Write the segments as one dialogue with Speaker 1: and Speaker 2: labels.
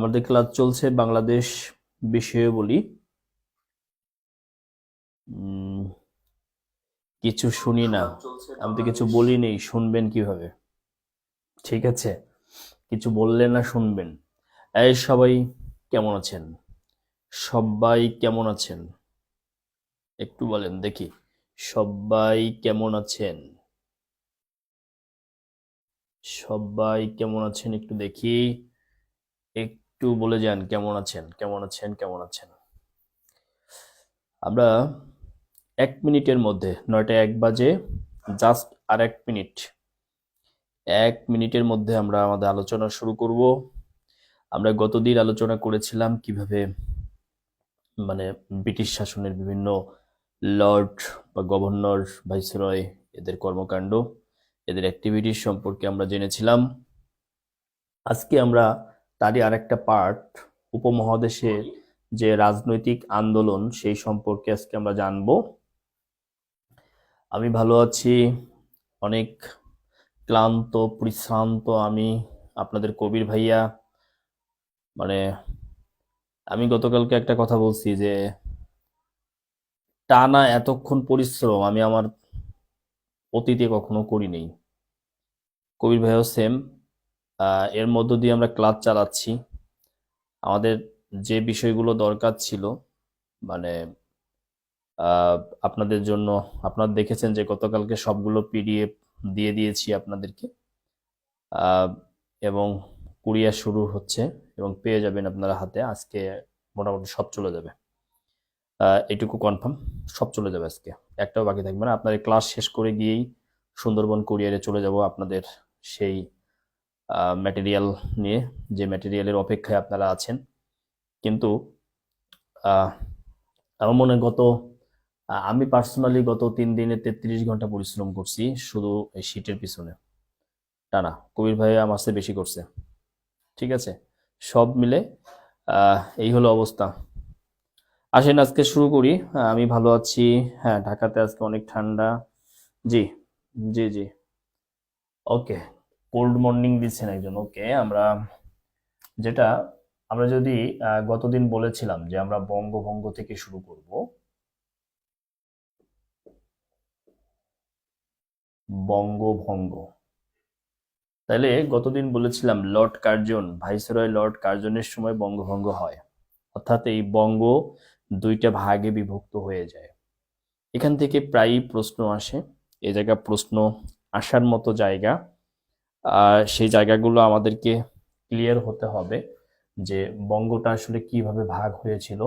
Speaker 1: আমাদের ক্লাস চলছে বাংলাদেশ বিষয়াবলী। কিছু শুনি না, আমি তো কিছু বলি নেই, শুনবেন কিভাবে? ঠিক আছে, কিছু বললে না শুনবেন। এই সবাই কেমন আছেন? সবাই কেমন আছেন একটু বলেন দেখি। সবাই কেমন আছেন? সবাই কেমন আছেন একটু দেখি। একটু বলে যান কেমন আছেন, কেমন আছেন, কেমন আছেন। আমরা 1 মিনিটের মধ্যে 9টা 1 বাজে, জাস্ট আর 1 মিনিট, 1 মিনিটের মধ্যে আমরা আমাদের আলোচনা শুরু করব। আমরা গতদিন আলোচনা করেছিলাম কিভাবে মানে ব্রিটিশ শাসনের বিভিন্ন লর্ড বা গভর্নর, ভাইসরয়, এদের কর্মকাণ্ড, এদের অ্যাক্টিভিটিস সম্পর্কে আমরা জেনেছিলাম। আজকে আমরা তারই আরেকটা পার্ট, উপমহাদেশে যে রাজনৈতিক আন্দোলন সেই সম্পর্কে আজকে আমরা জানব। আমি ভালো আছি, অনেক ক্লান্ত পরিশ্রান্ত আমি, আপনাদের কবির ভাইয়া। মানে আমি গতকালকে একটা কথা বলছি যে টানা এতক্ষণ পরিশ্রম আমি আমার অতীতে কখনো করি নাই। কবির ভাইও সেম। এর মধ্য দিয়ে আমরা ক্লাস চালাচ্ছি। আমাদের যে বিষয়গুলো দরকার ছিল, মানে আহ, আপনাদের জন্য, আপনারা দেখেছেন যে গতকালকে সবগুলো পিডিএফ দিয়ে দিয়েছি আপনাদেরকে, আহ, এবং কুরিয়ার শুরু হচ্ছে এবং পেয়ে যাবেন আপনারা হাতে। আজকে মোটামুটি সব চলে যাবে, এটুকু কনফার্ম। সব চলে যাবে আজকে, একটাও বাকি থাকবে না। আপনাদের ক্লাস শেষ করে গিয়েই সুন্দরবন কুরিয়ারে চলে যাব আপনাদের সেই ম্যাটেরিয়াল নিয়ে, যে ম্যাটেরিয়ালের অপেক্ষায় আপনারা আছেন। কিন্তু আহ, আমার মনে হয় আমি পার্সোনালি গত 3 দিনে 33 ঘন্টা পরিশ্রম করছি শুধু এই শীটের পিছনে টানা। কবির ভাই আমার চেয়ে বেশি করছে। ঠিক আছে, সব মিলে এই হলো অবস্থা। আসেন আজকে শুরু করি। আমি ভালো আছি। হ্যাঁ, ঢাকাতে আজকে অনেক ঠান্ডা। জি, জি, জি। ওকে, কোল্ড মর্নিং দিচ্ছেন একজন। ওকে, যেটা আমরা যদি গতদিন বলেছিলাম যে আমরা বঙ্গভঙ্গ থেকে শুরু করব। বঙ্গভঙ্গ, তাহলে গতদিন বলেছিলাম লর্ড কার্জন, ভাইসরয় লর্ড কার্জনের সময় বঙ্গভঙ্গ হয়, অর্থাৎ এই বঙ্গ 2টা ভাগে বিভক্ত হয়ে যায়। এখান থেকে প্রায়ই প্রশ্ন আসে, এই জায়গা প্রশ্ন আসার মতো জায়গা। সেই জায়গাগুলো আমাদেরকে ক্লিয়ার হতে হবে যে বঙ্গটা আসলে কিভাবে ভাগ হয়েছিল।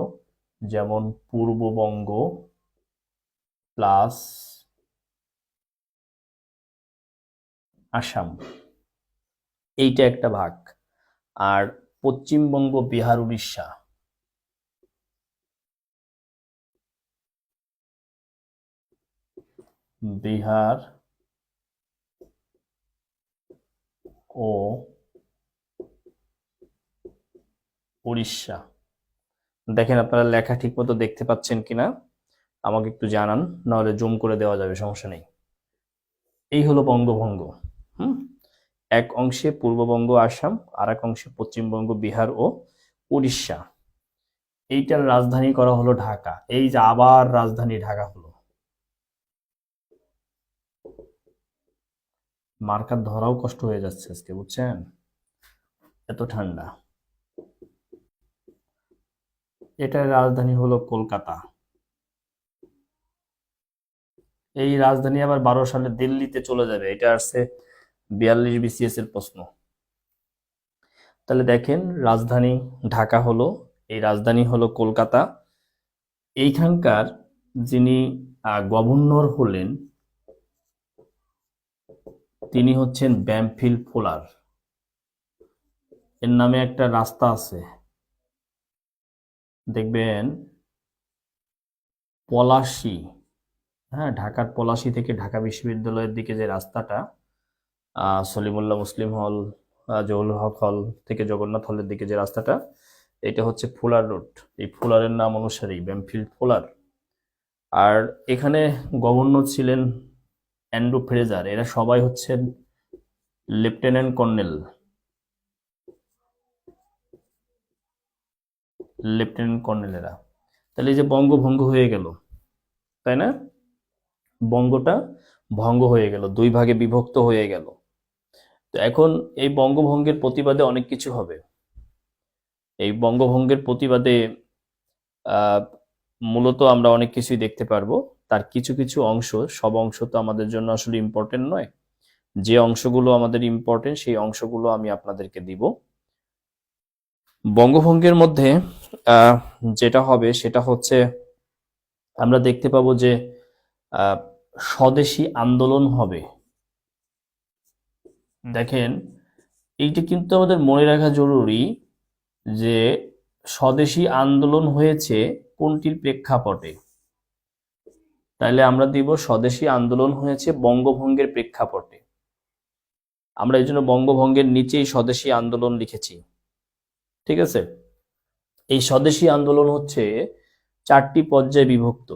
Speaker 1: যেমন পূর্ববঙ্গ প্লাস আসাম, এইটা একটা ভাগ। আর পশ্চিমবঙ্গ, বিহার, উড়িষ্যা, বিহার ও উড়িষ্যা। দেখেন আপনারা লেখা ঠিক মতো দেখতে পাচ্ছেন কিনা, আমাকে একটু জানান, নাহলে জুম করে দেওয়া যাবে, সমস্যা নেই। এই হলো বঙ্গভঙ্গ। হুম, এক অংশে পূর্ববঙ্গ, আসাম, আর এক অংশে পশ্চিমবঙ্গ, বিহার ও উড়িষ্যা। এইটার রাজধানী করা হলো ঢাকা। এই যে আবার রাজধানী ঢাকা হলো, মার্কার ধরাও কষ্ট হয়ে যাচ্ছে আজকে, বুঝছেন, এত ঠান্ডা। এটার রাজধানী হলো কলকাতা। এই রাজধানী আবার 12 সালে দিল্লিতে চলে যাবে, এটা আসছে 42 বিসিএস এর প্রশ্ন। তাহলে দেখেন, রাজধানী ঢাকা হলো, এই রাজধানী হলো কলকাতা। এইখানকার যিনি গভর্নর হলেন তিনি হচ্ছেন ব্যামফিল্ড ফুলার। এর নামে একটা রাস্তা আছে, দেখবেন, পলাশী। হ্যাঁ, ঢাকার পলাশী থেকে ঢাকা বিশ্ববিদ্যালয়ের দিকে যে রাস্তাটা, সলিমুল্লাহ মুসলিম হল, জহুরুল হক হল থেকে জগন্নাথ হলের দিকে যে রাস্তাটা, এটা হচ্ছে ফুলার রোড। এই ফুলারের নাম অনুসারেই ব্যামফিল্ড ফুলার। আর এখানে গভর্নর ছিলেন অ্যান্ড্রু ফ্রেজার। এরা সবাই হচ্ছেন লেফটেন্যান্ট কর্নেল। লেফটেন্যান্ট কর্নেলেরা। তাহলে এই যে বঙ্গভঙ্গ হয়ে গেল, তাই না? বঙ্গটা ভঙ্গ হয়ে গেল, দুই ভাগে বিভক্ত হয়ে গেল। তো এখন এই বঙ্গভঙ্গের প্রতিবাদে অনেক কিছু হবে। এই বঙ্গভঙ্গের প্রতিবাদে আহ, মূলত আমরা অনেক কিছুই দেখতে পারবো। তার কিছু কিছু অংশ, সব অংশ তো আমাদের জন্য আসলে ইম্পর্টেন্ট নয়। যে অংশগুলো আমাদের ইম্পর্টেন্ট সেই অংশগুলো আমি আপনাদেরকে দিব। বঙ্গভঙ্গের মধ্যে আহ, যেটা হবে সেটা হচ্ছে আমরা দেখতে পাবো যে আহ, স্বদেশী আন্দোলন হবে। দেখেন, এইটা কিন্তু আমাদের মনে রাখা জরুরি যে স্বদেশী আন্দোলন হয়েছে কোনটির প্রেক্ষাপটে। তাইলে আমরা দিব স্বদেশী আন্দোলন হয়েছে বঙ্গভঙ্গের প্রেক্ষাপটে। আমরা এই জন্য বঙ্গভঙ্গের নিচেই স্বদেশী আন্দোলন লিখেছি। ঠিক আছে? এই স্বদেশী আন্দোলন হচ্ছে 4টি পর্যায়ে বিভক্ত।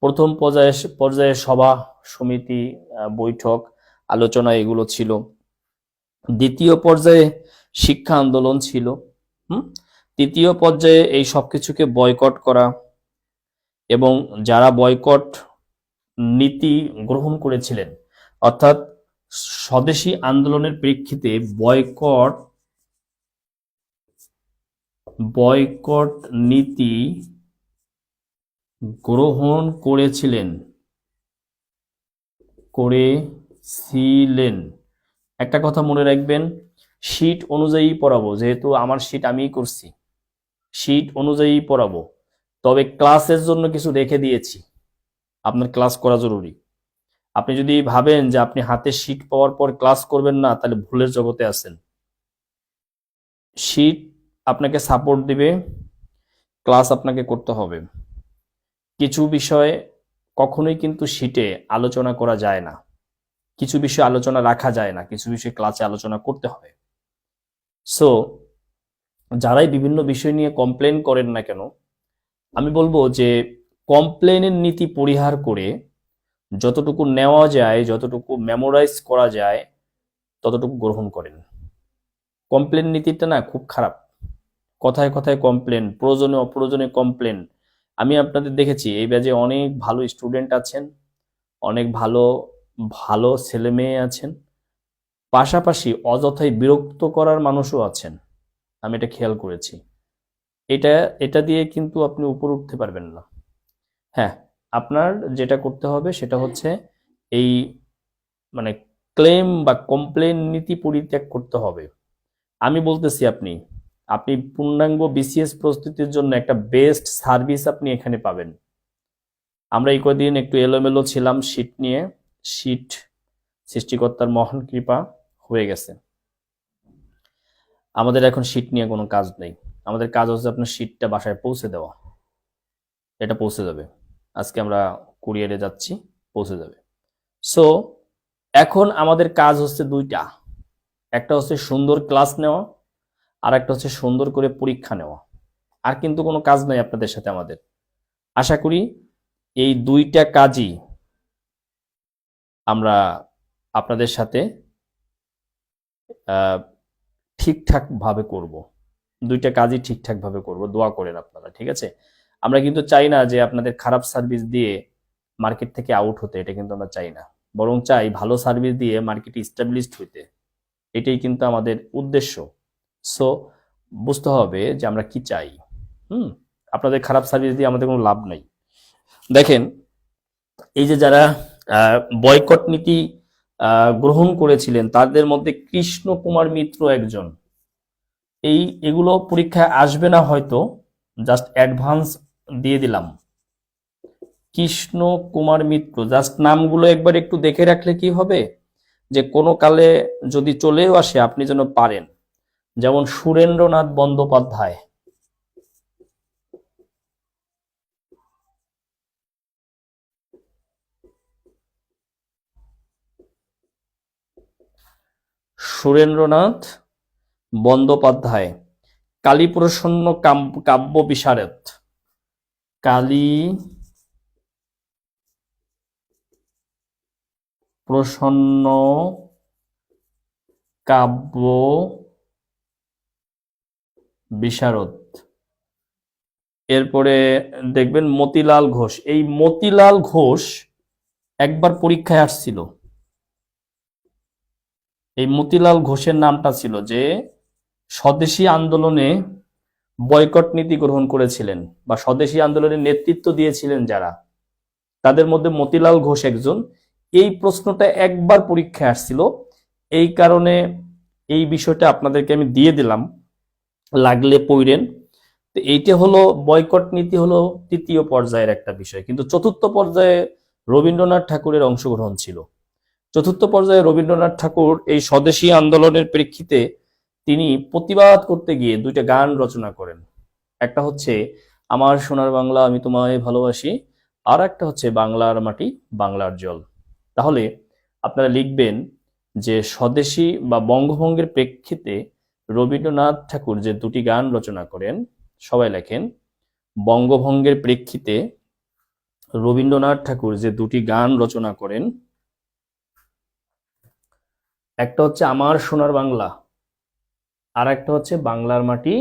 Speaker 1: প্রথম পর্যায়ে সভা সমিতি, বৈঠক, আলোচনা এগুলো ছিল। দ্বিতীয় পর্যায়ে শিক্ষা আন্দোলন ছিল। হুম। তৃতীয় পর্যায়ে এই সবকিছুকে বয়কট করা, এবং যারা বয়কট নীতি গ্রহণ করেছিলেন, অর্থাৎ স্বদেশী আন্দোলনের প্রেক্ষিতে বয়কট বয়কট নীতি গ্রহণ করেছিলেন। একটা কথা মনে রাখবেন, শীট অনুযায়ী পড়াবো, যেহেতু আমার শীট আমিই করছি, শীট অনুযায়ী পড়াবো। তবে ক্লাসের জন্য কিছু রেখে দিয়েছি, আপনার ক্লাস করা জরুরি। আপনি যদি ভাবেন যে আপনি হাতে শীট পাওয়ার পর ক্লাস করবেন না, তাহলে ভুলের জগতে আছেন। শীট আপনাকে সাপোর্ট দিবে, ক্লাস আপনাকে করতে হবে। কিছু বিষয় কখনোই কিন্তু শীটে আলোচনা করা যায় না, কিছু বিষয় আলোচনা রাখা যায় না, কিছু বিষয় ক্লাসে আলোচনা করতে হয়। সো যারাই বিভিন্ন বিষয় নিয়ে কমপ্লেন করেন না কেন, আমি বলবো যে কমপ্লেনের নীতি পরিহার করে যতটুকু নেওয়া যায়, যতটুকু মেমোরাইজ করা যায়, ততটুকু গ্রহণ করেন। কমপ্লেন নীতিটা না খুব খারাপ। কথায় কথায় কমপ্লেন, প্রয়োজনে অপ্রয়োজনে কমপ্লেন। আমি আপনাদের দেখেছি এই ব্যাচে অনেক ভালো স্টুডেন্ট আছেন, অনেক ভালো ভালো ছেলে মেয়ে আছেন, পাশাপাশি অযথাই বিরক্ত করার মানুষও আছেন। আমি এটা খেয়াল করেছি। এটা এটা দিয়ে কিন্তু আপনি উপরে উঠতে পারবেন না। হ্যাঁ, আপনার যেটা করতে হবে সেটা হচ্ছে এই মানে ক্লেম বা কমপ্লেন নীতি পরিত্যাগ করতে হবে। আমি বলতেছি আপনি আপনি পূর্ণাঙ্গ বিসিএস প্রস্তুতির জন্য একটা বেস্ট সার্ভিস আপনি এখানে পাবেন। আমরা এই কদিন একটু এলোমেলো ছিলাম শীট নিয়ে, শীট সৃষ্টিকর্তার মহান কৃপা হয়ে গেছে। আমাদের এখন শীট নিয়ে কোনো কাজ নেই, আমাদের কাজ হচ্ছে আপনার শীটটা বাসায় পৌঁছে দেওয়া। এটা পৌঁছে যাবে, আজকে আমরা কুরিয়ারে যাচ্ছি, পৌঁছে যাবে। সো এখন আমাদের কাজ হচ্ছে দুইটা, একটা হচ্ছে সুন্দর ক্লাস নেওয়া, আর একটা হচ্ছে সুন্দর করে পরীক্ষা নেওয়া। আর কিন্তু কোনো কাজ নাই আপনাদের সাথে আমাদের। আশা করি এই দুইটা কাজই আমরা আপনাদের সাথে ঠিকঠাক ভাবে করব। দুইটা কাজই ঠিকঠাক ভাবে করব, দোয়া করেন আপনারা, ঠিক আছে? আমরা কিন্তু চাই না যে আপনাদের খারাপ সার্ভিস দিয়ে মার্কেট থেকে আউট হতে, এটা কিন্তু আমরা চাই না। বরং চাই ভালো সার্ভিস দিয়ে মার্কেটে ইস্টাবলিশড হইতে। এটাই কিন্তু আমাদের উদ্দেশ্য। সো বুঝতে হবে যে আমরা কি চাই। হুম। আপনাদের খারাপ সার্ভিস দিয়ে আমাদের কোনো লাভ নাই। দেখেন, এই যে যারা বয়কট নীতি গ্রহণ করেছিলেন তাদের মধ্যে কৃষ্ণ কুমার মিত্র একজন। এগুলো পরীক্ষায় আসবে না হয়তো, জাস্ট অ্যাডভান্স দিয়ে দিলাম। কৃষ্ণ কুমার মিত্র, জাস্ট নামগুলো একবার একটু দেখে রাখলে কি হবে, যে কোনো কালে যদি চলেও আসে আপনি যেন পারেন। যেমন সুরেন্দ্রনাথ বন্দ্যোপাধ্যায়, সুরেন্দ্রনাথ বন্দ্যোপাধ্যায়। কালীপ্রসন্ন কাব্য বিশারদ, কালী প্রসন্ন কাব্য বিশারদ। এরপরে দেখবেন মতিলাল ঘোষ। এই মতিলাল ঘোষ একবার পরীক্ষায় আসছিল। এই মতিলাল ঘোষের নামটা ছিল যে স্বদেশী আন্দোলনে বয়কট নীতি গ্রহণ করেছিলেন বা স্বদেশী আন্দোলনের নেতৃত্ব দিয়েছিলেন যারা, তাদের মধ্যে মতিলাল ঘোষ একজন। এই প্রশ্নটা একবার পরীক্ষায় আসছিল, এই কারণে এই বিষয়টা আপনাদেরকে আমি দিয়ে দিলাম, লাগলে পড়েন। তো এইটা হলো বয়কট নীতি, হলো তৃতীয় পর্যায়ের একটা বিষয়, কিন্তু চতুর্থ পর্যায়ে রবীন্দ্রনাথ ঠাকুরের অংশগ্রহণ ছিল। চতুর্থ পর্যায়ে রবীন্দ্রনাথ ঠাকুর এই স্বদেশী আন্দোলনের প্রেক্ষিতে তিনি প্রতিবাদ করতে গিয়ে দুইটা গান রচনা করেন। একটা হচ্ছে আমার সোনার বাংলা আমি তোমায় ভালোবাসি, আর একটা হচ্ছে বাংলার মাটি বাংলার জল। তাহলে আপনারা লিখবেন যে স্বদেশী বা বঙ্গভঙ্গের প্রেক্ষিতে রবীন্দ্রনাথ ঠাকুর যে দুটি গান রচনা করেন, সবাই লেখেন বঙ্গভঙ্গের প্রেক্ষিতে রবীন্দ্রনাথ ঠাকুর যে দুটি গান রচনা করেন, একটা হচ্ছে আমার সোনার বাংলা, আর একটা হচ্ছে বাংলার মাটি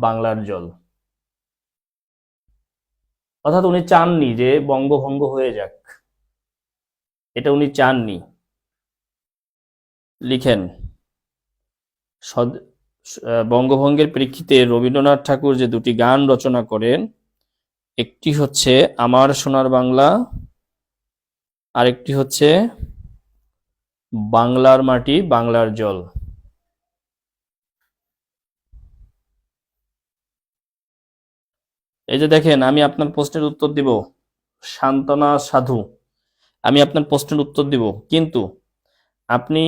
Speaker 1: বাংলার জল। অর্থাৎ উনি চাননি যে বঙ্গভঙ্গ হয়ে যাক, এটা উনি চাননি। লিখেন বঙ্গভঙ্গের প্রেক্ষিতে রবীন্দ্রনাথ ঠাকুর যে দুটি গান রচনা করেন, একটি হচ্ছে আমার সোনার বাংলা, আর একটি হচ্ছে বাংলার মাটি বাংলার জল। এই যে দেখেন, আমি আপনার প্রশ্নের উত্তর দিব, সান্তনা সাধু, আমি আপনার প্রশ্নের উত্তর দিব, কিন্তু আপনি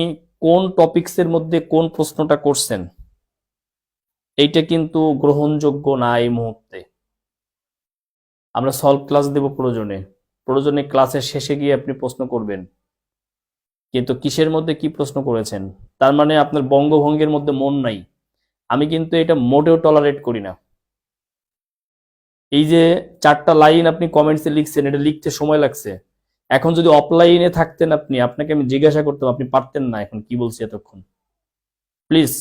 Speaker 1: কোন টপিকসের মধ্যে কোন প্রশ্নটা করছেন এইটা কিন্তু গ্রহণযোগ্য না এই মুহূর্তে। আমরা সলভ ক্লাস দেব প্রয়োজনে, প্রয়োজনে ক্লাসের শেষে গিয়ে আপনি প্রশ্ন করবেন, কিন্তু কিসের মধ্যে কি প্রশ্ন করেছেন, তার মানে আপনার বঙ্গভঙ্গের মধ্যে মন নাই। আমি কিন্তু এটা মোটেও টলারেট করি না। এই যে 4টা লাইন আপনি কমেন্টসে লিখছেন, এটা লিখতে সময় লাগছে। এখন যদি অফলাইনে থাকতেন আপনি, আপনাকে আমি জিজ্ঞাসা করতাম, আপনি পারতেন না এখন কি বলছি এতক্ষণ। প্লিজ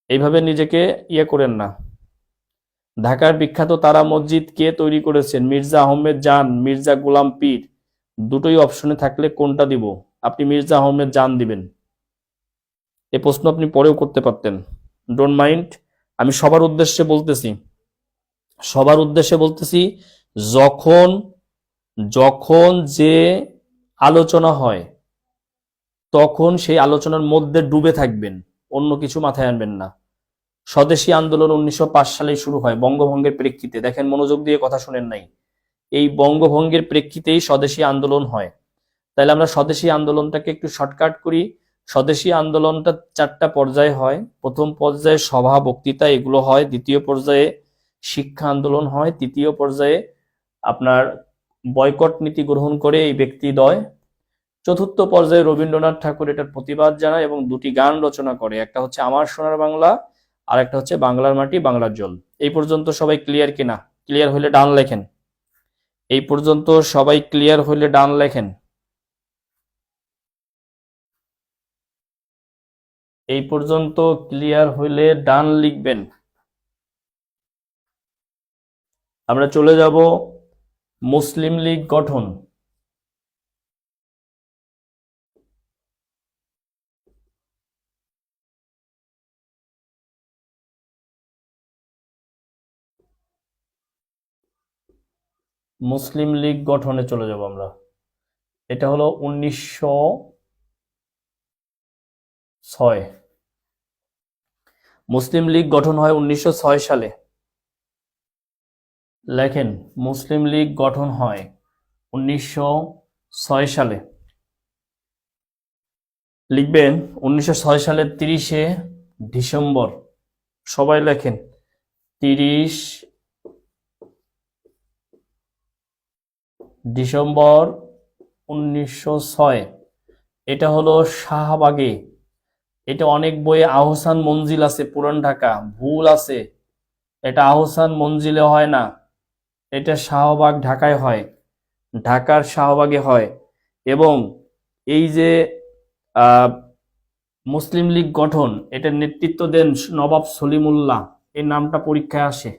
Speaker 1: এইভাবে নিজেকে ইয়ে করেন না। ঢাকার বিখ্যাত তারা মসজিদ কে তৈরি করেছেন? মির্জা আহমেদ জান, মির্জা গোলাম পীর। দুটোই অপশনে থাকলে কোনটা দিব? আপনি মির্জা আহমেদ জান দিবেন। এই প্রশ্ন আপনি পরেও করতে পারতেন, ডোন্ট মাইন্ড। আমি সবার উদ্দেশ্যে বলতেছি, সবার উদ্দেশ্যে বলতেছি, যখন যখন যে আলোচনা হয় তখন সেই আলোচনার মধ্যে ডুবে থাকবেন, অন্য কিছু মাথায় আনবেন না। স্বদেশী আন্দোলন 1905 সালে শুরু হয় বঙ্গভঙ্গের প্রেক্ষিতে। দেখেন, মনোযোগ দিয়ে কথা শুনেন নাই। এই বঙ্গভঙ্গের প্রেক্ষিতেই স্বদেশী আন্দোলন হয়। তাহলে আমরা স্বদেশী আন্দোলনটাকে একটু শর্টকাট করি। স্বদেশী আন্দোলনটা 4টা পর্যায়ে হয়। প্রথম পর্যায়ে সভা বক্তৃতা এগুলো হয়, দ্বিতীয় পর্যায়ে শিক্ষা আন্দোলন হয়, তৃতীয় পর্যায়ে আপনার বয়কট নীতি গ্রহণ করে এই ব্যক্তিদ্বয়, চতুর্থ পর্যায়ে রবীন্দ্রনাথ ঠাকুর এটার প্রতিবাদ জানায় এবং দুটি গান রচনা করে, একটা হচ্ছে আমার সোনার বাংলা আর একটা হচ্ছে বাংলার মাটি বাংলার জল। এই পর্যন্ত সবাই ক্লিয়ার কিনা? ক্লিয়ার হলে ডান লেখেন। এই পর্যন্ত সবাই ক্লিয়ার হলে ডান লেখেন। এই পর্যন্ত ক্লিয়ার হইলে ডান লিখবেন। আমরা চলে যাব মুসলিম লীগ গঠন। মুসলিম লীগ গঠনে চলে যাব আমরা। এটা হলো 1906। মুসলিম লীগ গঠন হয় 1906 সালে। লেখেন, মুসলিম লীগ গঠন হয় 1906 সালে। লিখবেন 1906 সালের 30শে ডিসেম্বর। সবাই লেখেন 30 ডিসেম্বর 1906। এটা হলো শাহবাগে। এটা অনেক বইয়ে আহসান মঞ্জিল আছে, পুরান ঢাকা, ভুল আছে। এটা আহসান মঞ্জিলে হয় না, এটা শাহবাগ ঢাকায় হয়, ঢাকার শাহবাগে হয়। এবং এই যে আহ, মুসলিম লীগ গঠন, এটার নেতৃত্ব দেন নবাব সলিমুল্লাহ। এই নামটা পরীক্ষায় আসে।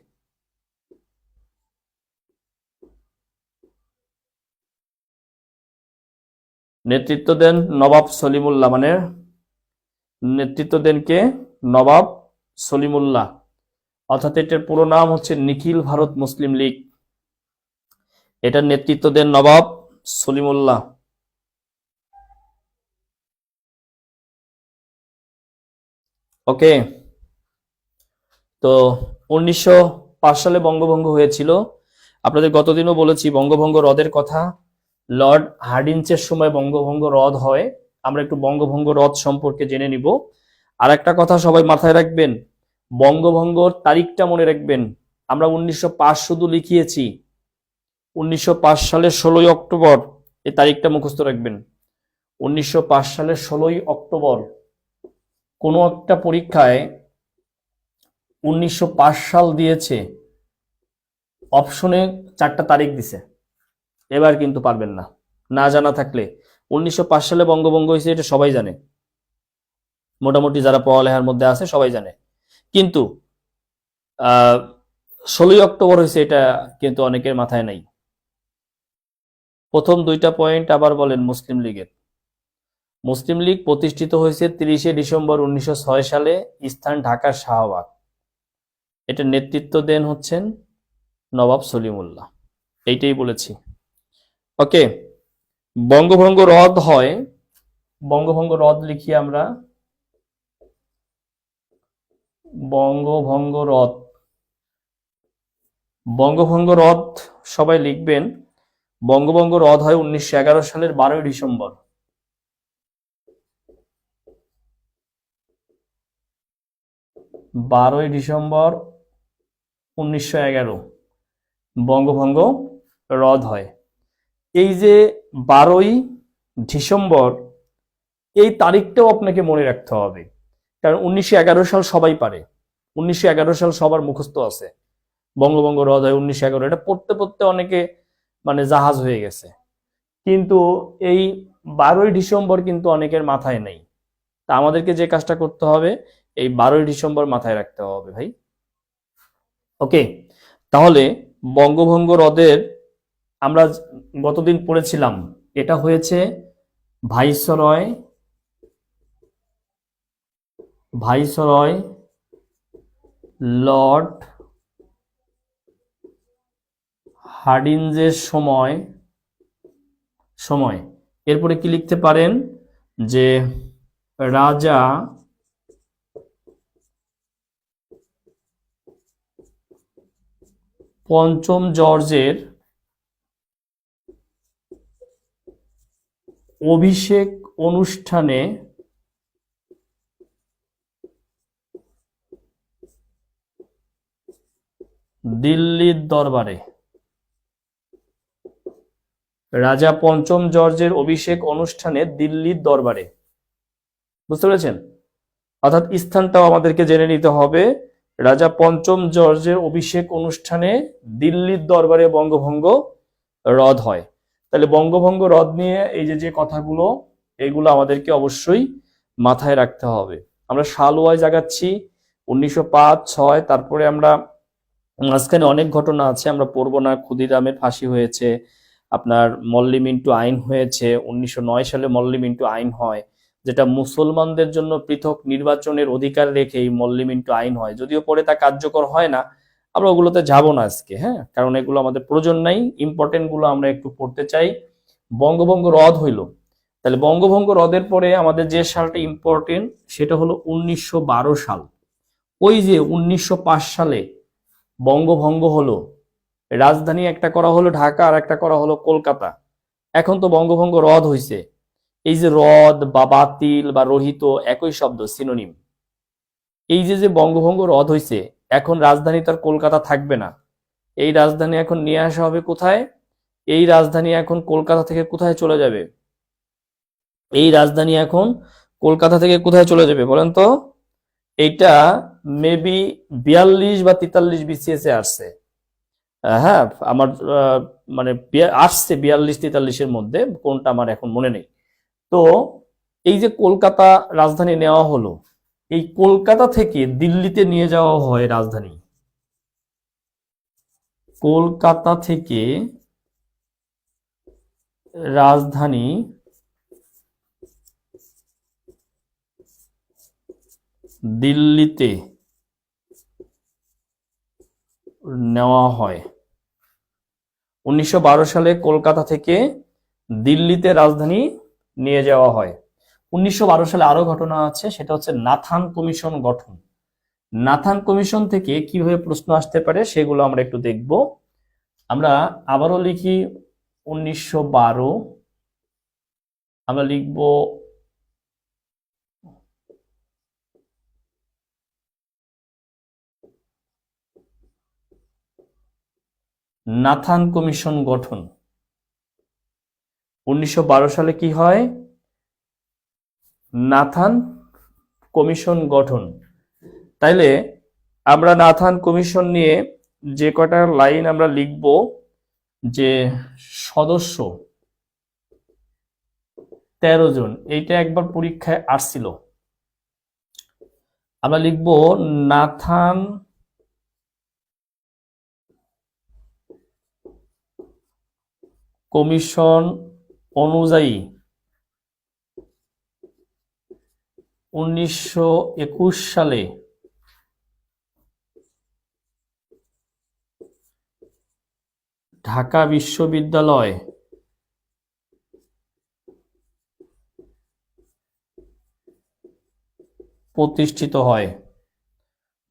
Speaker 1: নেতৃত্ব দেন নবাব সলিমুল্লাহ, মানে নেতৃত্ব দেন কে? নবাব সলিমুল্লাহ, অর্থাৎ এটার পুরো নাম হচ্ছে নিখিল ভারত মুসলিম লীগ। এটার নেতৃত্ব দেন নবাব সলিমুল্লাহ। ওকে, তো 1905 সালে বঙ্গভঙ্গ হয়েছিল। আপনাদের গতদিনও বলেছি বঙ্গভঙ্গ রদের কথা। লর্ড হার্ডিঞ্চের সময় বঙ্গভঙ্গ রদ হয়। আমরা একটু বঙ্গভঙ্গ রদ সম্পর্কে জেনে নিব। আর একটা কথা সবাই মাথায় রাখবেন, বঙ্গভঙ্গর তারিখটা মনে রাখবেন। আমরা 1905 শুধু লিখিয়েছি, 1905 সালের 16ই অক্টোবর, এই তারিখটা মুখস্থ রাখবেন। 1905 সালের 16ই অক্টোবর। কোনো একটা পরীক্ষায় 1905 সাল দিয়েছে, অপশনে 4টা তারিখ দিছে, এবার কিন্তু পারবেন না, না জানা থাকলে। 1905 সালে বঙ্গভঙ্গ হয়েছে এটা সবাই জানে, মোটামুটি যারা পড়ালেখার মধ্যে আছে সবাই জানে, কিন্তু 16ই অক্টোবর হয়েছে এটা কিন্তু অনেকের মাথায় নাই। প্রথম 2টা পয়েন্ট আবার বলেন মুসলিম লীগের। মুসলিম লীগ প্রতিষ্ঠিত হয়েছে 30শে ডিসেম্বর 1906 সালে, স্থান ঢাকার শাহবাগ। এটা নেতৃত্ব দেন হচ্ছেন নবাব সলিমুল্লাহ, এইটাই বলেছি। ওকে, বঙ্গভঙ্গ রদ হয়, বঙ্গভঙ্গ রদ লিখি আমরা, বঙ্গভঙ্গ রদ। বঙ্গভঙ্গ রদ সবাই লিখবেন। বঙ্গভঙ্গ রদ হয় 1911 সালের 12ই ডিসেম্বর। 12ই ডিসেম্বর 1911 বঙ্গভঙ্গ রদ হয়। এই যে 12ই ডিসেম্বর, এই তারিখটাও আপনাকে মনে রাখতে হবে, কারণ 1911 সাল সবাই পারে, 1911 সাল সবার মুখস্থ আছে। বঙ্গভঙ্গ রদ হয় 1911, এটা পড়তে পড়তে অনেকে মানে জাহাজ হয়ে গেছে, কিন্তু এই 12ই ডিসেম্বর কিন্তু অনেকের মাথায় নেই। তা আমাদেরকে যে কাজটা করতে হবে, এই 12ই ডিসেম্বর মাথায় রাখতে হবে ভাই। ওকে, তাহলে বঙ্গভঙ্গ রদের আমরা গতদিন পড়েছিলাম, এটা হয়েছে ভাইসরয়, ভাইসরয় লর্ড হার্ডিঞ্জের সময়। এরপরে কি লিখতে পারেন যে রাজা পঞ্চম জর্জের অভিষেক অনুষ্ঠানে দিল্লির দরবারে। রাজা পঞ্চম জর্জের অভিষেক অনুষ্ঠানে দিল্লির দরবারে, বুঝতে পেরেছেন? অর্থাৎ স্থানটাও আমাদেরকে জেনে নিতে হবে। রাজা পঞ্চম জর্জের অভিষেক অনুষ্ঠানে দিল্লির দরবারে বঙ্গভঙ্গ রদ হয়। তাহলে বঙ্গভঙ্গ রদ নিয়ে এই যে যে কথাগুলো, এগুলো আমাদেরকে অবশ্যই মাথায় রাখতে হবে। আমরা সাল ওয়াইজ আগাচ্ছি, 1905, 6, তারপরে আমরা মাঝখানে অনেক ঘটনা আছে, আমরা পড়বো না। ক্ষুদিরামের ফাঁসি হয়েছে, আপনার মল্লি মিন্টু আইন হয়েছে, 1909 সালে মল্লি মিন্টু আইন হয়, যেটা মুসলমানদের জন্য পৃথক নির্বাচনের অধিকার রেখে এই মল্লি মিন্টু আইন হয়। যদিও পরে তা কার্যকর হয় না, আমরা ওগুলোতে যাব না আজকে, হ্যাঁ, কারণ এগুলো আমাদের প্রয়োজন নাই। ইম্পর্টেন্ট গুলো আমরা একটু পড়তে চাই। বঙ্গভঙ্গ রদ হইল, তাহলে বঙ্গভঙ্গ রদের পরে আমাদের যে সালটা ইম্পর্টেন্ট সেটা হলো 1912 সাল। ওই যে 1905 সালে বঙ্গভঙ্গ হলো, রাজধানী একটা করা হলো ঢাকা আর একটা করা হলো কলকাতা। এখন তো বঙ্গভঙ্গ রদ হইছে। এই যে রদ বা বাতিল বা রহিত একই শব্দ, সিনোনিম। এই যে যে বঙ্গভঙ্গ রদ হইছে, এখন রাজধানী তার কলকাতা থাকবে না। এই রাজধানী এখন নিয়ে আসা হবে কোথায়? এই রাজধানী এখন কলকাতা থেকে কোথায় চলে যাবে? এই রাজধানী এখন কলকাতা থেকে কোথায় চলে যাবে বলেন তো? এইটা মেবি 42 বা 43 বিসিএস এ আসছে। হ্যাঁ, আমার মানে আসছে 42-43-এর মধ্যে, কোনটা আমার এখন মনে নেই। তো এই যে কলকাতা রাজধানী নেওয়া হলো, এই কলকাতা থেকে দিল্লিতে নিয়ে যাওয়া হয় রাজধানী। কলকাতা থেকে রাজধানী দিল্লিতে নেওয়া হয়। 1912 সালে কলকাতা থেকে দিল্লিতে রাজধানী নিয়ে যাওয়া হয়। 1912 সালে আরো ঘটনা আছে, সেটা হচ্ছে নাথান কমিশন গঠন। নাথান কমিশন থেকে কিভাবে প্রশ্ন আসতে পারে সেগুলো আমরা একটু দেখব। আমরা আবারও লিখি 1912, আমরা লিখব নাথান কমিশন গঠন। 1912 সালে কি হয়? নাথান কমিশন গঠন। তাইলে আমরা নাথান কমিশন নিয়ে যে কটা লাইন আমরা লিখব, যে সদস্য 13 জন, এইটা একবার পরীক্ষায় আসছিল। আমরা লিখব নাথান কমিশন অনুযায়ী 1921 সালে ঢাকা বিশ্ববিদ্যালয় প্রতিষ্ঠিত হয়।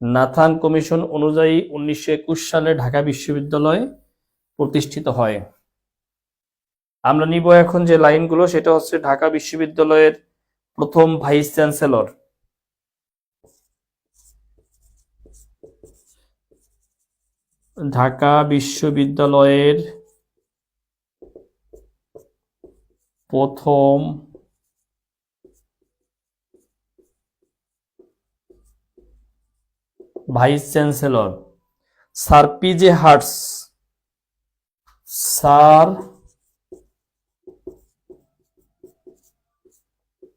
Speaker 1: নাথান কমিশন অনুযায়ী 1921 সালে ঢাকা বিশ্ববিদ্যালয় প্রতিষ্ঠিত হয়। আমরা নিব এখন যে লাইনগুলো, সেটা হচ্ছে ঢাকা বিশ্ববিদ্যালয়ের প্রথম ভাইস চ্যান্সেলর। ঢাকা বিশ্ববিদ্যালয়ের প্রথম vice chancellor sir P J Hartog. Sir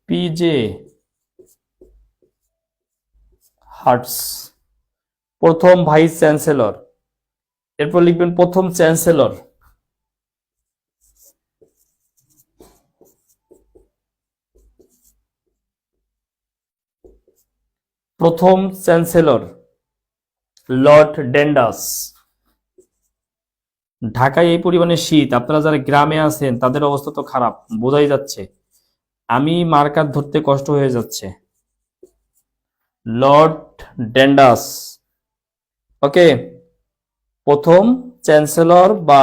Speaker 1: P J Hartog প্রথম ভাইস চ্যান্সেলর। এরপর লিখবেন প্রথম চ্যান্সেলর। প্রথম চ্যান্সেলর লর্ড ডেন্ডাস। ঢাকায় এই পরিমাণে শীত, আপনারা যারা গ্রামে আছেন তাদের অবস্থা তো খারাপ, বোঝাই যাচ্ছে। আমি মার্কার ধরতে কষ্ট হয়ে যাচ্ছে। লর্ড ডেন্ডাস। ওকে, প্রথম চ্যান্সেলর বা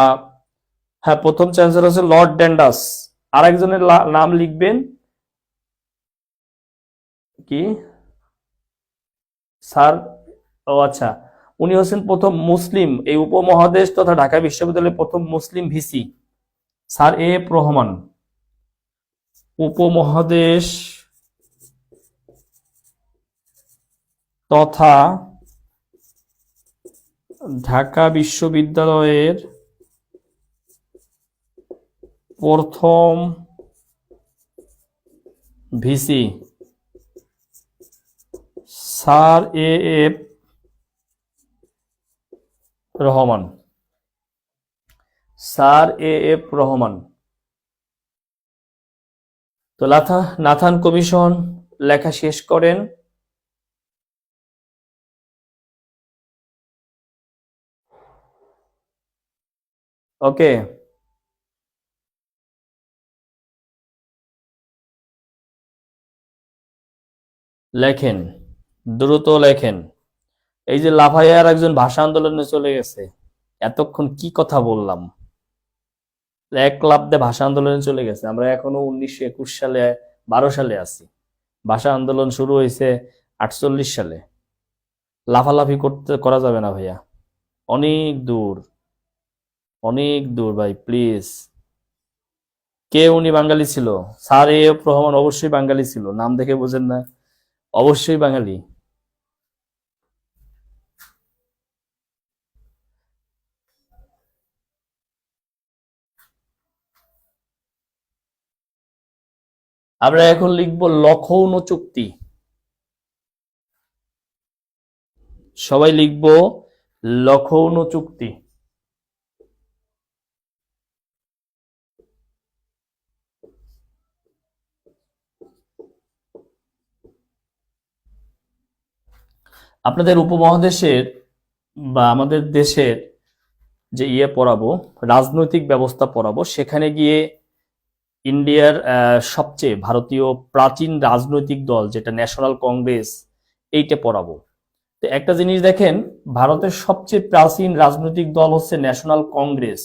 Speaker 1: হ্যাঁ, প্রথম চ্যান্সেলর হচ্ছে লর্ড ডেন্ডাস। আরেকজনের নাম লিখবেন কি? স্যার, ও আচ্ছা, উনি হচ্ছেন প্রথম মুসলিম, এই উপমহাদেশ তথা ঢাকা বিশ্ববিদ্যালয়ের প্রথম মুসলিম VC sir A F Rahman. উপমহাদেশ তথা ঢাকা বিশ্ববিদ্যালয়ের প্রথম VC sir A F Rahman. Sir A F Rahman. তো নাথান কমিশন লেখা শেষ করেন। ওকে, লেখেন, দ্রুত লেখেন। এই যে লাফাইয়ার একজন ভাষা আন্দোলনে চলে গেছে, এতক্ষণ কি কথা বললাম, এক লাফে ভাষা আন্দোলনে চলে গেছে। আমরা এখনো 1921 সালে 12 সালে আছি। ভাষা আন্দোলন শুরু হয়েছে 48 সালে। লাফালাফি করা যাবে না ভাইয়া, অনেক দূর, অনেক দূর ভাই, প্লিজ। কে উনি বাঙালি ছিল? স্যার এ এফ রহমান অবশ্যই বাঙালি ছিল, নাম দেখে বোঝেন না? অবশ্যই বাঙালি। আমরা এখন লিখব লখনৌ চুক্তি। সবাই লিখব লখনৌ চুক্তি। আপনাদের উপমহাদেশের বা আমাদের দেশের যে পড়াবো, রাজনৈতিক ব্যবস্থা পড়াবো, সেখানে গিয়ে ইন্ডিয়ার সবচেয়ে ভারতীয় প্রাচীন রাজনৈতিক দল যেটা ন্যাশনাল কংগ্রেস, এইটা পড়াবো। তো একটা জিনিস দেখেন, ভারতের সবচেয়ে প্রাচীন রাজনৈতিক দল হচ্ছে ন্যাশনাল কংগ্রেস।